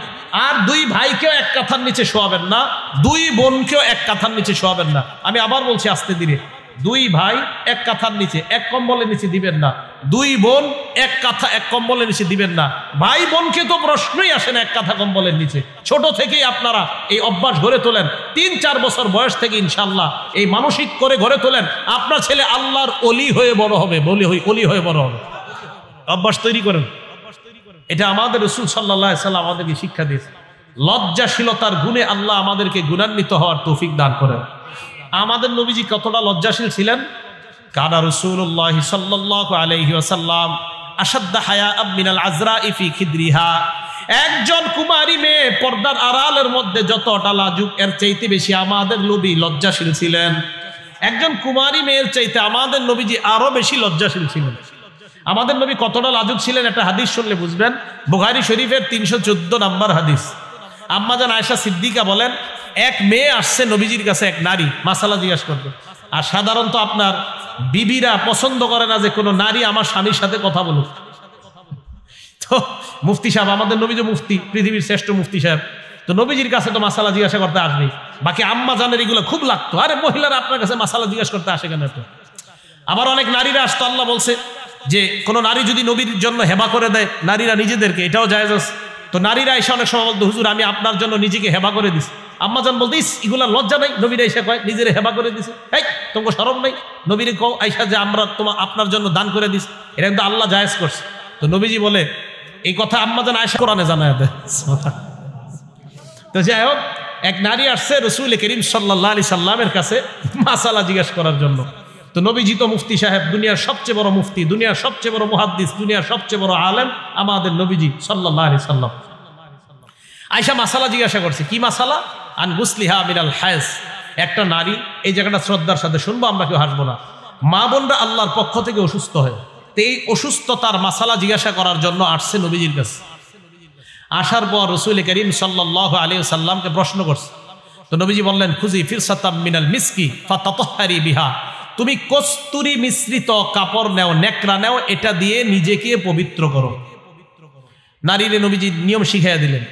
আর দুই ভাইকেও এক কাঁথার নিচে শোয়াবেন না, দুই বোনকেও এক কাঁথার নিচে শোয়াবেন না। আমি আবার বলছি আস্তে ধীরে, দুই ভাই এক কাঁথার নিচে এক কম্বলের নিচে দিবেন না, দুই বোন এক কাঁথা এক কম্বলের নিচে দিবেন না। ভাই বোনকে তো প্রশ্নই আসে না এক কাঁথা কম্বলের নিচে। ছোট থেকেই আপনারা এই অভ্যাস গড়ে তোলেন, 3-4 বছর বয়স থেকে ইনশাআল্লাহ এই মানসিক করে গড়ে তোলেন। আপনার ছেলে আল্লাহর অলি হয়ে বড় হবে, অলি হয়ে বড় হবে। অভ্যাস তৈরি করেন। এটা আমাদের রাসূল সাল্লাল্লাহু আলাইহি সাল্লাম আমাদেরকে শিক্ষা দিয়েছে। লজ্জাশীলতার গুণে আল্লাহ আমাদেরকে গুণান্বিত হওয়ার তৌফিক দান করেন। আমাদের নবীজি কতটা লজ্জাশীল ছিলেন? কানা রাসূলুল্লাহ সাল্লাল্লাহু আলাইহি ওয়াসাল্লাম আশাদ্দা হায়াআম মিনাল আযরা'i ফি খিদরিহা। একজন কুমারী মেয়ে পর্দার আড়ালের মধ্যে যতটা লাজুক, এর চাইতে বেশি আমাদের নবী লজ্জাশীল ছিলেন। একজন কুমারী মেয়ের চাইতে আমাদের নবীজি আরো বেশি লজ্জাশীল ছিলেন। আমাদের নবী কতটা লাজুক ছিলেন একটা হাদিস শুনলে বুঝবেন। বুখারী শরীফের 314 নম্বর হাদিস। আম্মা জান আয়েশা সিদ্দিকা বলেন, এক মেয়ে আসছে নবীজির কাছে, এক নারী মাসালা জিজ্ঞাসা করতে। আর সাধারণত আপনার বিবিরা পছন্দ করে না যে কোনো নারী আমার স্বামীর সাথে কথা বলুক। তো মুফতি সাহেব, আমাদের নবী যে মুফতি, পৃথিবীর শ্রেষ্ঠ মুফতি সাহেব, তো নবীজির কাছে তো মাসালা জিজ্ঞাসা করতে আসবেই। বাকি আম্মা জানের এগুলো খুব লাগতো, আরে মহিলারা আপনার কাছে মাসালা জিজ্ঞাসা করতে আসে কেন? তো আবার অনেক নারীরা আসতো। আল্লাহ বলছে যে কোনো নারী যদি নবীর জন্য হেবা করে দেয় নারীরা নিজেদেরকে, এটাও জায়েজ আছে। তো নারীরা এসে অনেক সময় বলতো, হুজুর আমি আপনার জন্য নিজেকে হেবা করে দিছি। আম্মা জান বলতে, এগুলা লজ্জা নাই? নবীরা এসে কয় নিজের হেবা করে দিছে, এই তোমার শরম নাই? নবীর কও আইসা যে আমরা আপনার জন্য দান করে দিস, এটা কিন্তু আল্লাহ জায়েজ করছে। তো নবীজি বলে এই কথা আম্মা জান আয়েশা কোরআনে জানায় দেয়। তো যাই হোক, এক নারী আসছে রাসূল করিম সাল্লাল্লাহু আলাইহি সাল্লামের কাছে মাসালা জিজ্ঞাসা করার জন্য। তো নবীজি তো মুফতি সাহেব, দুনিয়ার সবচেয়ে বড় মুফতি, দুনিয়ার সবচেয়ে বড় মুহাদ্দিস, দুনিয়ার সবচেয়ে বড় আলেম আমাদের নবীজি সাল্লাল্লাহু আলাইহি সাল্লাম। আয়েশা মাসালা জিজ্ঞাসা করছে। কি মাসালা? আন গুসলিহা মিনাল হায়জ। একটা নারী, এই জায়গাটা শ্রদ্ধার সাথে শুনবো, আমরা কেউ হাসবো না। মা বোনরা আল্লাহর পক্ষ থেকে অসুস্থ হয়, তো এই অসুস্থতার মাসালা জিজ্ঞাসা করার জন্য আসছে নবীজির কাছে। আসার পর রাসূল করিম সাল্লাল্লাহু আলাইহি সাল্লামকে প্রশ্ন করছে। তো নবীজি বললেন, খুজি ফিরসাতাম মিনাল মিসকি ফাতাতাহহারি বিহা। তুমি কস্তুরী মিশ্রিত কাপড় নেও, নেকড়া নেও, এটা দিয়ে নিজেকে পবিত্র করো। নারীরে নবীজি নিয়ম শিখাইয়া দিলেন।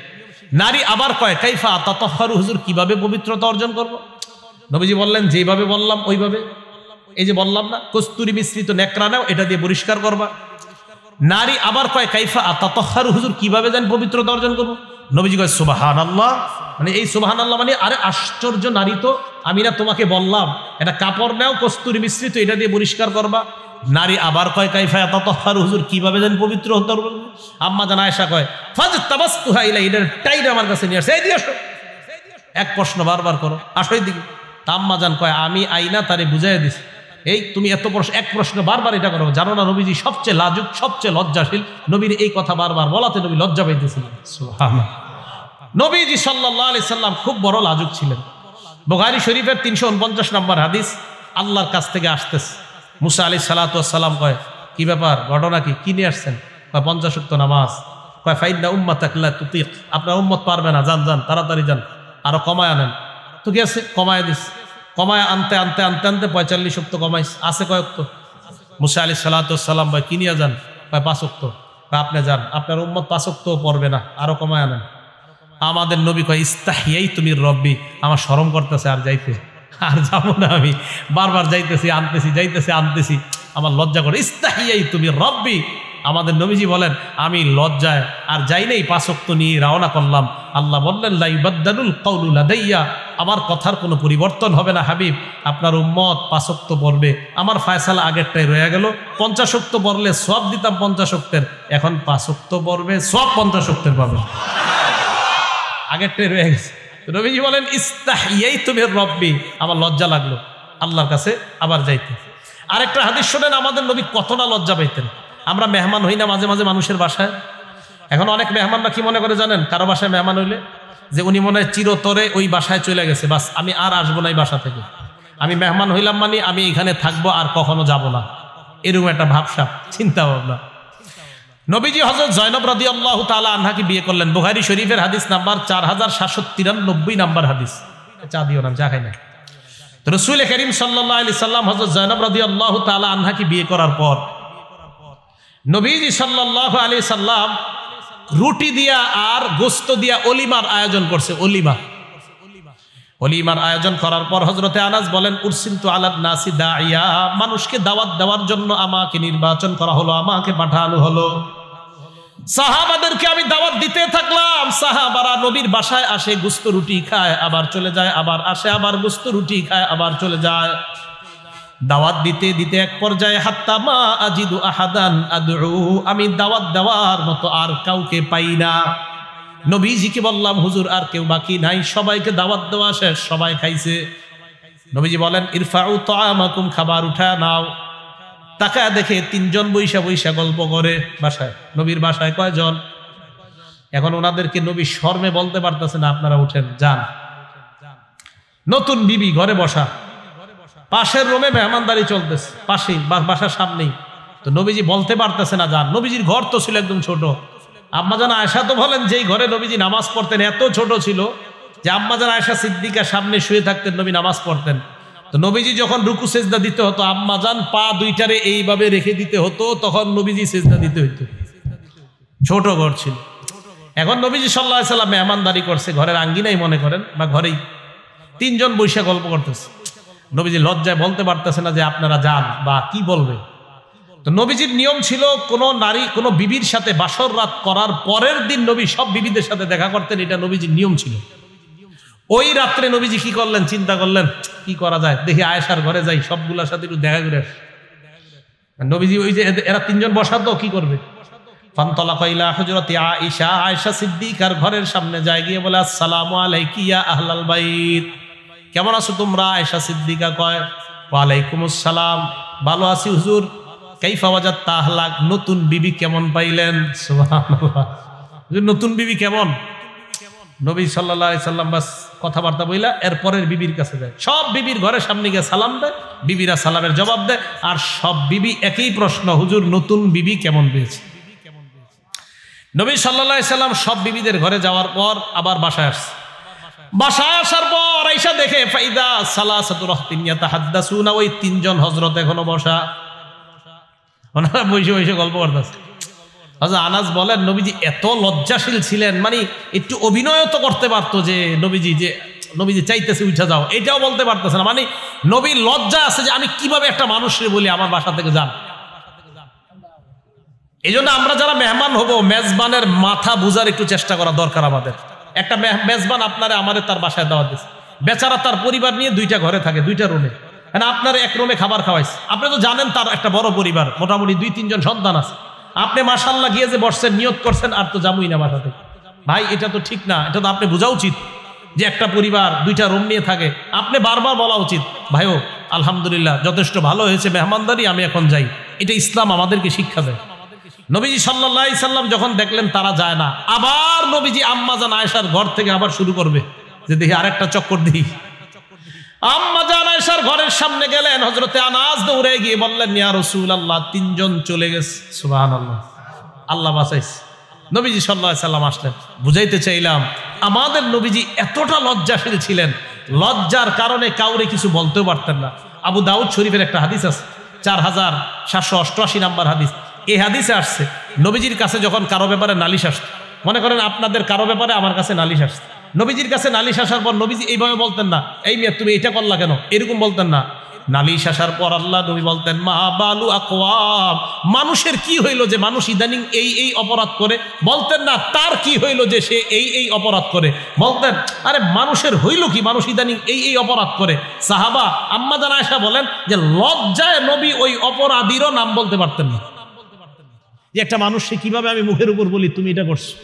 নারী আবার কয়, কাইফা তাতাহহারু, হুজুর কিভাবে পবিত্রতা অর্জন করব? নবীজি বললেন, যেভাবে বললাম ওইভাবে। এই যে বললাম না, কস্তুরী মিশ্রিত নেকড়া নাও, এটা দিয়ে পরিষ্কার করবা। নারী আবার কয়, কাইফা তাতাহহারু, হুজুর কিভাবে জান পবিত্রতা অর্জন করব? নবীজি কয়, সুবহানাল্লাহ। মানে এই সুবহানাল্লাহ মানে, আরে আশ্চর্য নারী তো, আমি না তোমাকে বললাম এটা কাপড় নাও কস্তুরী মিশ্রিত, এটা দিয়ে পরিষ্কার করবা। নারী আবার কয়, কাইফা তাতাহহারু, হুজুর কিভাবে জান পবিত্র হতে পারবো? আম্মা জান আয়েশা কয়, ফাজতাবাসতুহা ইলাই, এটার টাইট আমার কাছে নিয়ে আসে, এই দিয়ে আসো। এক প্রশ্ন বারবার করো, আসো এইদিকে। আম্মা জান কয়, আমি আইনা তারে বুঝাইয়া দিছি, এই তুমি এত প্রশ্ন, এক প্রশ্ন বারবার এটা করো। জানো না নবীজি সবচেয়ে লাজুক, সবচেয়ে লজ্জাশীল? নবীর এই কথা বারবার বলাতে নবী লজ্জা পাইতেছিলেন। সুবহানাল্লাহ। নবীজি সাল্লাল্লাহু আলাইহি সাল্লাম খুব বড় লাজুক ছিলেন। বুখারী শরীফের 349 নম্বর হাদিস। আল্লাহর কাছ থেকে আসতেছে মুসা আলাইহিস সালাতু ওয়াস সালাম। কয়, কি ব্যাপার, ঘটনা কি? কি নিয়ে আসছেন? কয় 50 ওয়াক্ত নামাজ। কয় ফাইন্না উম্মাতাক লা তুতিক, আপনার উম্মত পারবে না, যান যান তাড়াতাড়ি যান, আরো কমায় আনেন। তো কি আছে, কমায় দিস। কমায় আনতে আনতে আনতে আনতে 45 ওয়াক্ত কমাইস। আছে কয় ওয়াক্ত? মুসা আলাইহিস সালাতু ওয়াস সালাম ভাই কি নিয়ে যান? কয় 5 ওয়াক্ত। আপনি যান, আপনার উম্মত 5 ওয়াক্ত পড়বে না, আরো কমায় আনেন। আমাদের নবী কয়, ইস্তাহিয়াই তুমি রব্বি, আমার শরম করতেছে, আর যাইতে, আর যাবো না আমি, বারবার যাইতেছি আনতেছি, যাইতেছি আনতেছি, আমার লজ্জা করে। ইস্তাহিয়াই তুমি রব্বি। আমাদের নবীজি বলেন, আমি লজ্জায় আর যাই নাই, 5 ওয়াক্ত নিয়ে রওনা করলাম। আল্লাহ বললেন, লা ইবাদদালুল কাউলু লাদাইয়া, আমার কথার কোনো পরিবর্তন হবে না হাবিব, আপনার উম্মত 5 ওয়াক্ত পড়বে। আমার ফয়সালা আগেরটাই রয়ে গেল। 50 ওয়াক্ত পড়লে সওয়াব দিতাম 50 ওয়াক্তের, এখন 5 ওয়াক্ত পড়বে, সওয়াব 50 ওয়াক্তের পাবে, আগেরটাই রয়ে গেছে। নবীজি বলেন, ইস্তাহিয়াই তুমি রব্বি, আমার লজ্জা লাগলো আল্লাহর কাছে আবার যাইতে। আরেকটা হাদিস শোনেন, আমাদের নবী কতটা লজ্জা পাইতেন। আমরা মেহমান হই না মাঝে মাঝে মানুষের বাসায়? এখন অনেক মেহমানরা কি মনে করে জানেন, কারো বাসায় মেহমান হইলে যে উনি মনে হয় চিরতরে ওই বাসায় চলে গেছে, বাস আমি আর আসবো না এই বাসা থেকে, আমি মেহমান হইলাম মানে আমি এখানে থাকবো আর কখনো যাব না, এরকম একটা ভাবসাব চিন্তা ভাবনা। নবীজি হযরত জয়নব রাদিয়াল্লাহু তাআলা আনহাকে বিয়ে করলেন। বুখারী শরীফের হাদিস নাম্বার 4793 নাম্বার হাদিস। চা দিও না, চা খাই না। তো রাসূল করিম সাল্লাল্লাহু আলাইহি সাল্লাম হযরত জয়নব রাদিয়াল্লাহু তাআলা আনহাকে বিয়ে করার পর নবীজি সাল্লাল্লাহু আলাইহি সাল্লাম রুটি দিয়া আর গোশত দিয়া অলিমার আয়োজন করছে। অলিমার আয়োজন করার পর হযরতে আনাস বলেন, উরসিলতু আলান নাসি দাইয়া, মানুষকে দাওয়াত দেওয়ার জন্য আমাকে নির্বাচন করা হলো, আমাকে পাঠানো হলো। সাহাবাদেরকে আমি দাওয়াত দিতে থাকলাম। সাহাবারা নবীর বাসায় আসে, গোশত রুটি খায়, আবার চলে যায়, আবার আসে, আবার গোশত রুটি খায়, আবার চলে যায়। দাওয়াত দিতে দিতে এক পর্যায়ে হাত্তা মা আজিদু আহাদান আদউ, আমি দাওয়াত দেওয়ার মতো আর কাউকে পাই না। নবীজিকে বললাম, হুজুর আর কেউ বাকি নাই, সবাইকে দাওয়াত দেওয়া শেষ, সবাই খাইছে। নবীজি বলেন, ইরফাউ তাআমাকুম, খাবার উঠায় নাও। তাকায় দেখে তিনজন বৈশা বৈশা গল্প করে বাসায়। নবীর বাসায় কয়জন? এখন ওনাদেরকে নবী শর্মে বলতে পারতেছে না, আপনারা উঠেন যান। নতুন বিবি ঘরে বসা, পাশের রুমে মেহমানদারি চলতেছে, পাশেই বাসার সামনেই। তো নবীজি বলতে পারতেছে না যান। নবীজির ঘর তো ছিল একদম ছোট। আম্মাজান আয়েশা তো বলেন, যেই ঘরে নবীজি নামাজ পড়তেন এত ছোট ছিল যে আম্মাজান আয়েশা সিদ্দিকার সামনে শুয়ে থাকতেন, নবী নামাজ পড়তেন। তো নবীজি যখন রুকু সেজদা দিতে হতো, আম্মাজান পা দুইটারে এইভাবে রেখে দিতে হতো, তখন নবীজি সেজদা দিতে হইতো। ছোট ঘর ছিল। এখন নবীজি সাল্লাল্লাহু আলাইহি সাল্লাম মেহমানদারি করছে, ঘরের আঙ্গিনাই মনে করেন বা ঘরেই, তিনজন বৈশা গল্প করতেছে। নবীজি লজ্জায় বলতে পারতেছে না যে আপনারা যান, বা কি বলবে। তো নবীজির নিয়ম ছিল, কোনো নারী কোনো বিবির সাথে বাসর রাত করার পরের দিন নবী সব বিবিদের সাথে দেখা করতেন, এটা নবীজির নিয়ম ছিল। ওই রাত্রে নবীজি কি করলেন, চিন্তা করলেন কি করা যায়, দেখি আয়েশার ঘরে যাই, সবগুলোর সাথে একটু দেখা করে আসি। নবীজি ওই যে এরা তিনজন বসা, তো কি করবে, ফানতালাকা ইলা হুজরাতি আয়েশা, আয়েশা সিদ্দিকার ঘরের সামনে যায়, গিয়ে বলে, আসসালামু আলাইকি ইয়া আহলাল বাইত, কেমন আছো তোমরা? আয়েশা সিদ্দিকা কয়, ওয়ালাইকুমুস সালাম, ভালো আছি হুজুর। কাইফা ওয়াজাদতা আহলাক, নতুন বিবি কেমন পাইলেন? সুবহানাল্লাহ, নতুন বিবি কেমন? নবী সাল্লাল্লাহু আলাইহি সাল্লাম বাস কথাবার্তা বইলা এরপরের বিবির কাছে যায়। সব বিবির ঘরের সামনে গিয়ে সালাম দেয়, বিবিরা সালামের জবাব দেয়, আর সব বিবি একই প্রশ্ন, হুজুর নতুন বিবি কেমন পেয়েছে? নবী সাল্লাল্লাহু আলাইহি সাল্লাম সব বিবিদের ঘরে যাওয়ার পর আবার বাসায় আসছে। বাসায় আসার পর আয়েশা দেখে, ফাইদা সালাসাতু রাহতিন ইয়াতাহাদ্দাসুনা, ওই তিনজন হযরত এখনো বসা, ওনারা বসে বসে গল্প করতেছে। হযরত আনাস বলেন, নবীজি এত লজ্জাশীল ছিলেন, মানে একটু অভিনয় তো করতে পারতো যে নবীজি চাইতেছে উঠা যাও, এটাও বলতে পারতেছে না। মানে নবীর লজ্জা আছে যে আমি কিভাবে একটা মানুষকে বলি আমার বাসা থেকে যান। এই জন্য আমরা যারা মেহমান হব, মেজবানের মাথা বুঝার একটু চেষ্টা করা দরকার আমাদের। একটা মেজবান আপনারা আমাদের তার বাসায় দাওয়াত দিচ্ছে, বেচারা তার পরিবার নিয়ে দুইটা ঘরে থাকে, দুইটা রুমে, আপনার এক রুমে খাবার খাওয়াইছে। আপনি তো জানেন তার একটা বড় পরিবার, মোটামুটি 2-3 জন সন্তান আছে। আপনি মাশাআল্লাহ গিয়ে যে বসছেন, নিয়ত করছেন আর তো যাবই না বাসা থেকে। ভাই এটা তো ঠিক না, এটা তো আপনি বোঝা উচিত যে একটা পরিবার দুইটা রুম নিয়ে থাকে। আপনি বারবার বলা উচিত, ভাইও আলহামদুলিল্লাহ যথেষ্ট ভালো হয়েছে মেহমানদারি, আমি এখন যাই। এটা ইসলাম আমাদেরকে শিক্ষা দেয়। নবীজি সাল্লাল্লাহু আলাইহি সাল্লাম যখন দেখলেন তারা যায় না, আবার নবীজি আম্মাজান আয়েশার ঘর থেকে আবার শুরু করবে যে দেখি আরেকটা চক্কর দিই। আম্মাজান আয়েশার ঘরের সামনে গেলেন, হযরতে আনাস দৌড়ে গিয়ে বললেন, ইয়া রাসূলুল্লাহ, তিনজন চলে গেছে। সুবহানাল্লাহ, আল্লাহ বাঁচাইছে। নবীজি সাল্লাল্লাহু আলাইহি সাল্লাম আসলেন। বুঝাইতে চাইলাম আমাদের নবীজি এতটা লজ্জাশীল ছিলেন, লজ্জার কারণে কাউরে কিছু বলতেও পারতেন না। আবু দাউদ শরীফের একটা হাদিস আছে, 4788 নাম্বার হাদিস। এই হাদিসে আসছে, নবীজির কাছে যখন কারো ব্যাপারে নালিশ আসতো, মনে করেন আপনাদের কারো ব্যাপারে আমার কাছে নালিশ আসছে, নবীজির কাছে নালিশ আসার পর নবীজি এইভাবে বলতেন না, এই মেয়ে তুমি এটা করলা কেন, এরকম বলতেন না। নালিশ আসার পর আল্লাহ নবী বলতেন, মা বালু আকওয়াম, মানুষের কি হইল যে মানুষ ইদানিং এই অপরাধ করে। বলতেন না তার কি হইল যে সে এই অপরাধ করে। বলতেন, আরে মানুষের হইল কি, মানুষ ইদানিং এই অপরাধ করে। সাহাবা আম্মাজান আয়েশা বলেন যে লজ্জায় নবী ওই অপরাধীরও নাম বলতে পারতেন না, যে একটা মানুষ সে কিভাবে আমি মুখের উপর বলি তুমি এটা করছো।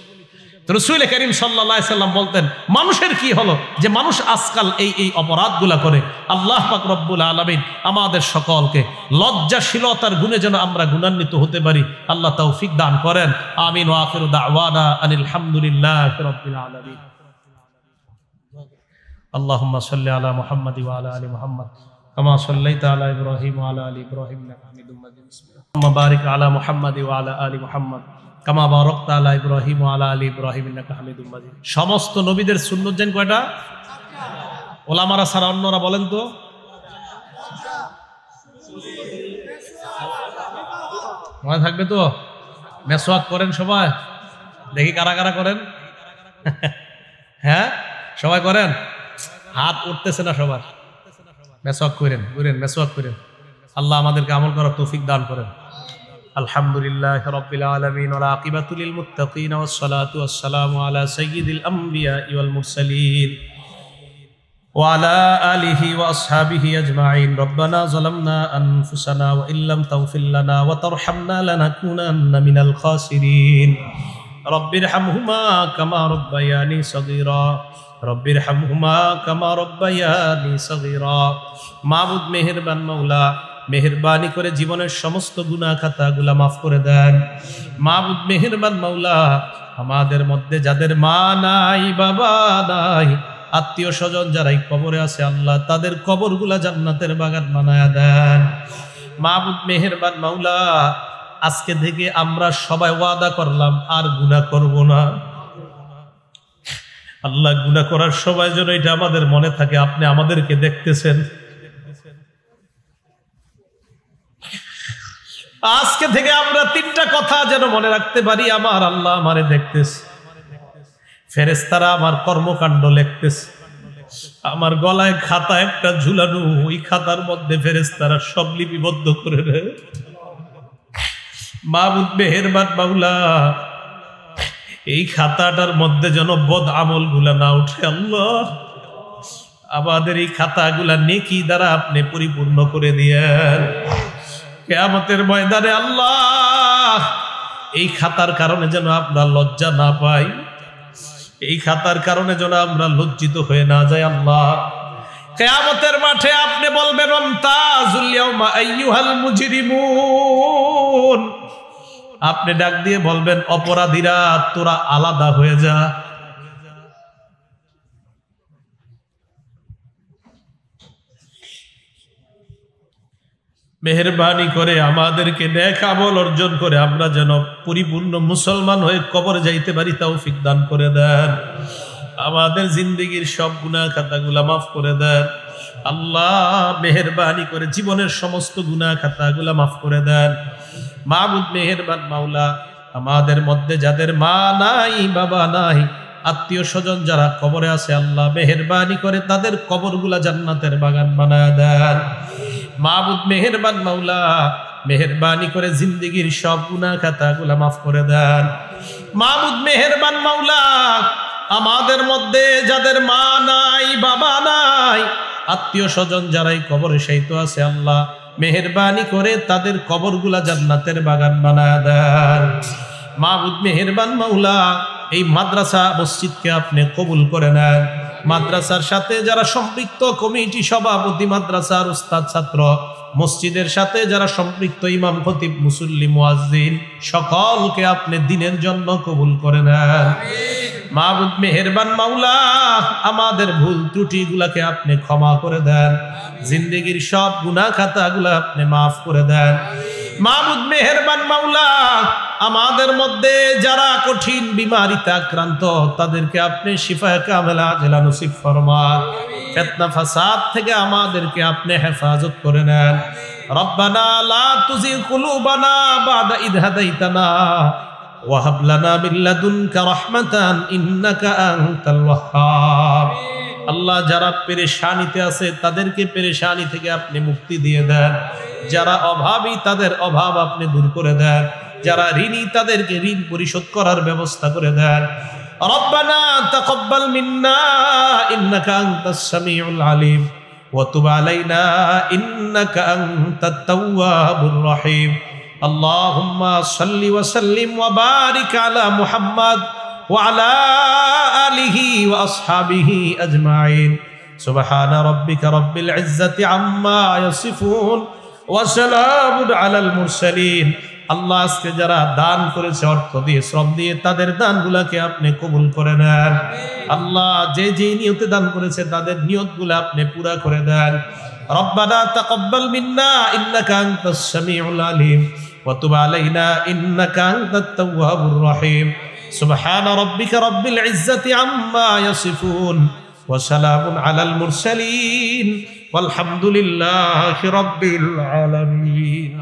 রাসূল করিম সাল্লাল্লাহু আলাইহি সাল্লাম বলতেন, মানুষের কি হলো যে মানুষ আজকাল এই অপরাধগুলা করে। আল্লাহ পাক রব্বুল আলামিন আমাদের সকলকে লজ্জাশীলতার গুণে যেন আমরা গুণান্বিত হতে পারি, আল্লাহ তৌফিক দান করেন। আমিন। ওয়া আখিরু দাওয়ানা আনিল হামদুলিল্লাহি রাব্বিল আলামিন। আল্লাহুম্মা সাল্লি আলা মুহাম্মাদ ওয়া আলা আলি মুহাম্মাদ কামা সাল্লাইতা আলা ইব্রাহিম ওয়া আলা আলি ইব্রাহিম ইন্নাকা হামিদুম মাজিদ। আল্লাহুম্মা বারিক আলা মুহাম্মাদ ওয়া আলা আলি মুহাম্মাদ কামা বারাকতা আলা ইব্রাহিম ওয়া আলা আলি ইব্রাহিম ইন্নাকা হামিদুম মাজিদ। সমস্ত নবীদের সুন্নাত জানেন কয়টা? ওলামারা ছাড়া অন্যরা বলেন তো। মনে থাকবে তো? মেসওয়াক করেন সবাই? দেখি কারা কারা করেন। হ্যাঁ সবাই করেন? হাত উঠতেছে না সবার। মেসওয়াক করেন, মেসওয়াক করেন। আল্লাহ আমাদেরকে আমল করার তৌফিক দান করেন। আলহামদুলিল্লাহি রাব্বিল আলামিন ওয়াল আকিবাতু লিল মুত্তাকিন ওয়াস সালাতু ওয়াস সালামু আলা সাইয়্যিদিল আমবিয়াই ওয়াল মুরসালিন ওয়া আলা আলিহি ওয়া আসহাবিহি আজমাইন। রব্বানা যালামনা আনফুসানা ওয়া ইল্লাম তাগফির লানা ওয়া তারহামনা লানাকুনান্না মিনাল খাসিরিন। রব্বিরহামহুমা কামা রাব্বায়ানি সগীরা, রব্বিরহামহুমা কামা রাব্বায়ানি সগীরা। মাবুদ মেহেরবান মাওলা, মেহেরবানি করে জীবনের সমস্ত গুনাহ খাতাগুলা মাফ করে দেন। মাবুদ মেহেরবান মাওলা, আমাদের মধ্যে যাদের মা নাই, বাবা নাই, আত্মীয় স্বজন যারা এই কবরে আছে, আল্লাহ তাদের কবরগুলা জান্নাতের বাগান বানায়া দেন। মাবুদ মেহেরবান মাওলা, আজকে থেকে আমরা সবাই ওয়াদা করলাম আর গুনাহ করব না। আল্লাহ গুনাহ করার সময় যেন এটা আমাদের মনে থাকে, আপনি আমাদেরকে দেখতেছেন। আজকে থেকে আমরা তিনটা কথা যেন মনে রাখতে পারি, আমার আল্লাহ আমারে দেখতেছে, ফেরেশতারা আমার কর্মকাণ্ড লিখতেছে, আমার গলায় খাতা একটা ঝুলানো, ওই খাতার মধ্যে ফেরেশতারা সব লিপিবদ্ধ করে দেয়। মাবুদ মেহেরবান মাওলা, এই খাতাটার মধ্যে যেন বদ আমল গুলা না উঠে। আল্লাহ আমাদের এই খাতাগুলা নেকি দ্বারা আপনি পরিপূর্ণ করে দিয়েন। কিয়ামতের ময়দানে আল্লাহ এই খাতার কারণে যেন আমরা লজ্জা না পাই, এই খাতার কারণে যেন আমরা লজ্জিত হয়ে না যাই। আল্লাহ কিয়ামতের মাঠে আপনি বলবেন, আমতাজুল ইয়াউমা আইয়ুহাল মুজরিমুন, আপনি ডাক দিয়ে বলবেন, অপরাধীরা তোরা আলাদা হয়ে যা। মেহেরবানি করে আমাদেরকে নেক আমল অর্জন করে আমরা যেন পরিপূর্ণ মুসলমান হয়ে কবরে যাইতে পারি, তৌফিক দান করে দেন। আমাদের জিন্দেগির সব গুনাহ খাতাগুলা মাফ করে দেন। আল্লাহ মেহেরবানি করে জীবনের সমস্ত গুনাহ খাতাগুলা মাফ করে দেন। মাবুদ মেহেরবান মাওলা, আমাদের মধ্যে যাদের মা নাই, বাবা নাই, আত্মীয় স্বজন যারা কবরে আছে, আল্লাহ মেহেরবানি করে তাদের কবরগুলা জান্নাতের বাগান বানায় দেন। মাবুদ মেহেরবান মাওলা, মেহেরবানি করে জিন্দেগির সব গুনাহ খাতাগুলা মাফ করে দেন। মাবুদ মেহেরবান মাওলা, আমাদের মধ্যে যাদের মা নাই, বাবা নাই, আত্মীয় স্বজন যারাই কবরে শায়িত আছে, আল্লাহ মেহেরবানি করে তাদের কবরগুলা জান্নাতের বাগান বানায় দেন। মাবুদ মেহেরবান মাওলা, এই মাদ্রাসা মসজিদকে আপনি কবুল করে নেন। মাদ্রাসার সাথে যারা সম্পৃক্ত কমিটি সভাপতি, মাদ্রাসার উস্তাদ ছাত্র, মসজিদের সাথে যারা সম্পৃক্ত ইমাম খতিব মুসল্লি মুয়াজ্জিন, সকলকে আপনি দিনের জন্য কবুল করে নেন। মাবুদ মেহেরবান মাওলা, আমাদের ভুল ত্রুটি গুলাকে আপনি ক্ষমা করে দেন। জিন্দেগির সব গুনাহ খাতাগুলা আপনি মাফ করে দেন। মাবুদ মেহেরবান মাওলা, আমাদের মধ্যে যারা কঠিন বিমারিতে আক্রান্ত, তাদেরকে আপনি শিফায়ে কামেলা আজলা নসিব ফরমান। ফিতনা ফাসাদ থেকে আমাদেরকে আপনি হেফাজত করে নেন। রব্বানা লা তুযিগ কুলুবানা বাদা ইদ হাদাইতানা ওয়া হাব লানা মিন লাদুনকা রাহমাতান ইন্নাকা আনতাল ওয়াহ্হাব। আল্লাহ যারা পেরেশানিতে আছে তাদেরকে পেরেশানি থেকে আপনি মুক্তি দিয়ে দেন। যারা অভাবী তাদের অভাব আপনি দূর করে দেন। যারা ঋণী তাদেরকে ঋণ পরিশোধ করার ব্যবস্থা করে দেন। রব্বানা তাকাব্বাল মিন্না ইন্নাকা আনতাস সামিউল আলিম ওয়া তুব আলাইনা ইন্নাকা আনতাত তাওয়াবুর রহিম। আল্লাহুম্মা সাল্লি ওয়া সাল্লিম ওয়া বারিক আলা মুহাম্মাদ وعلى آله وأصحابه أجمعين سبحان ربك رب العزة عما يصفون وسلام على المرسلين আল্লাহ আজকে যারা দান করেছে অর্থ দিয়ে শ্রম দিয়ে তাদের দানগুলোকে আপনি কবুল করে নেন আল্লাহ যে যে নিয়তে দান করেছে তাদের নিয়তগুলো আপনি পুরা করে দেন রব্বানা তাকাব্বাল মিন্না ইন্নাকা আনতাস সামিউল আলিম ওয়া তুব আলাইনা ইন্নাকা আনতাত তাওয়াবুর রহিম সুবহানা রাব্বিকা রাব্বিল ইজ্জাতি আম্মা ইয়াসিফুন ওয়া সালামুন আলাল মুরসালিন ওয়ালহামদুলিল্লাহি রাব্বিল আলামিন।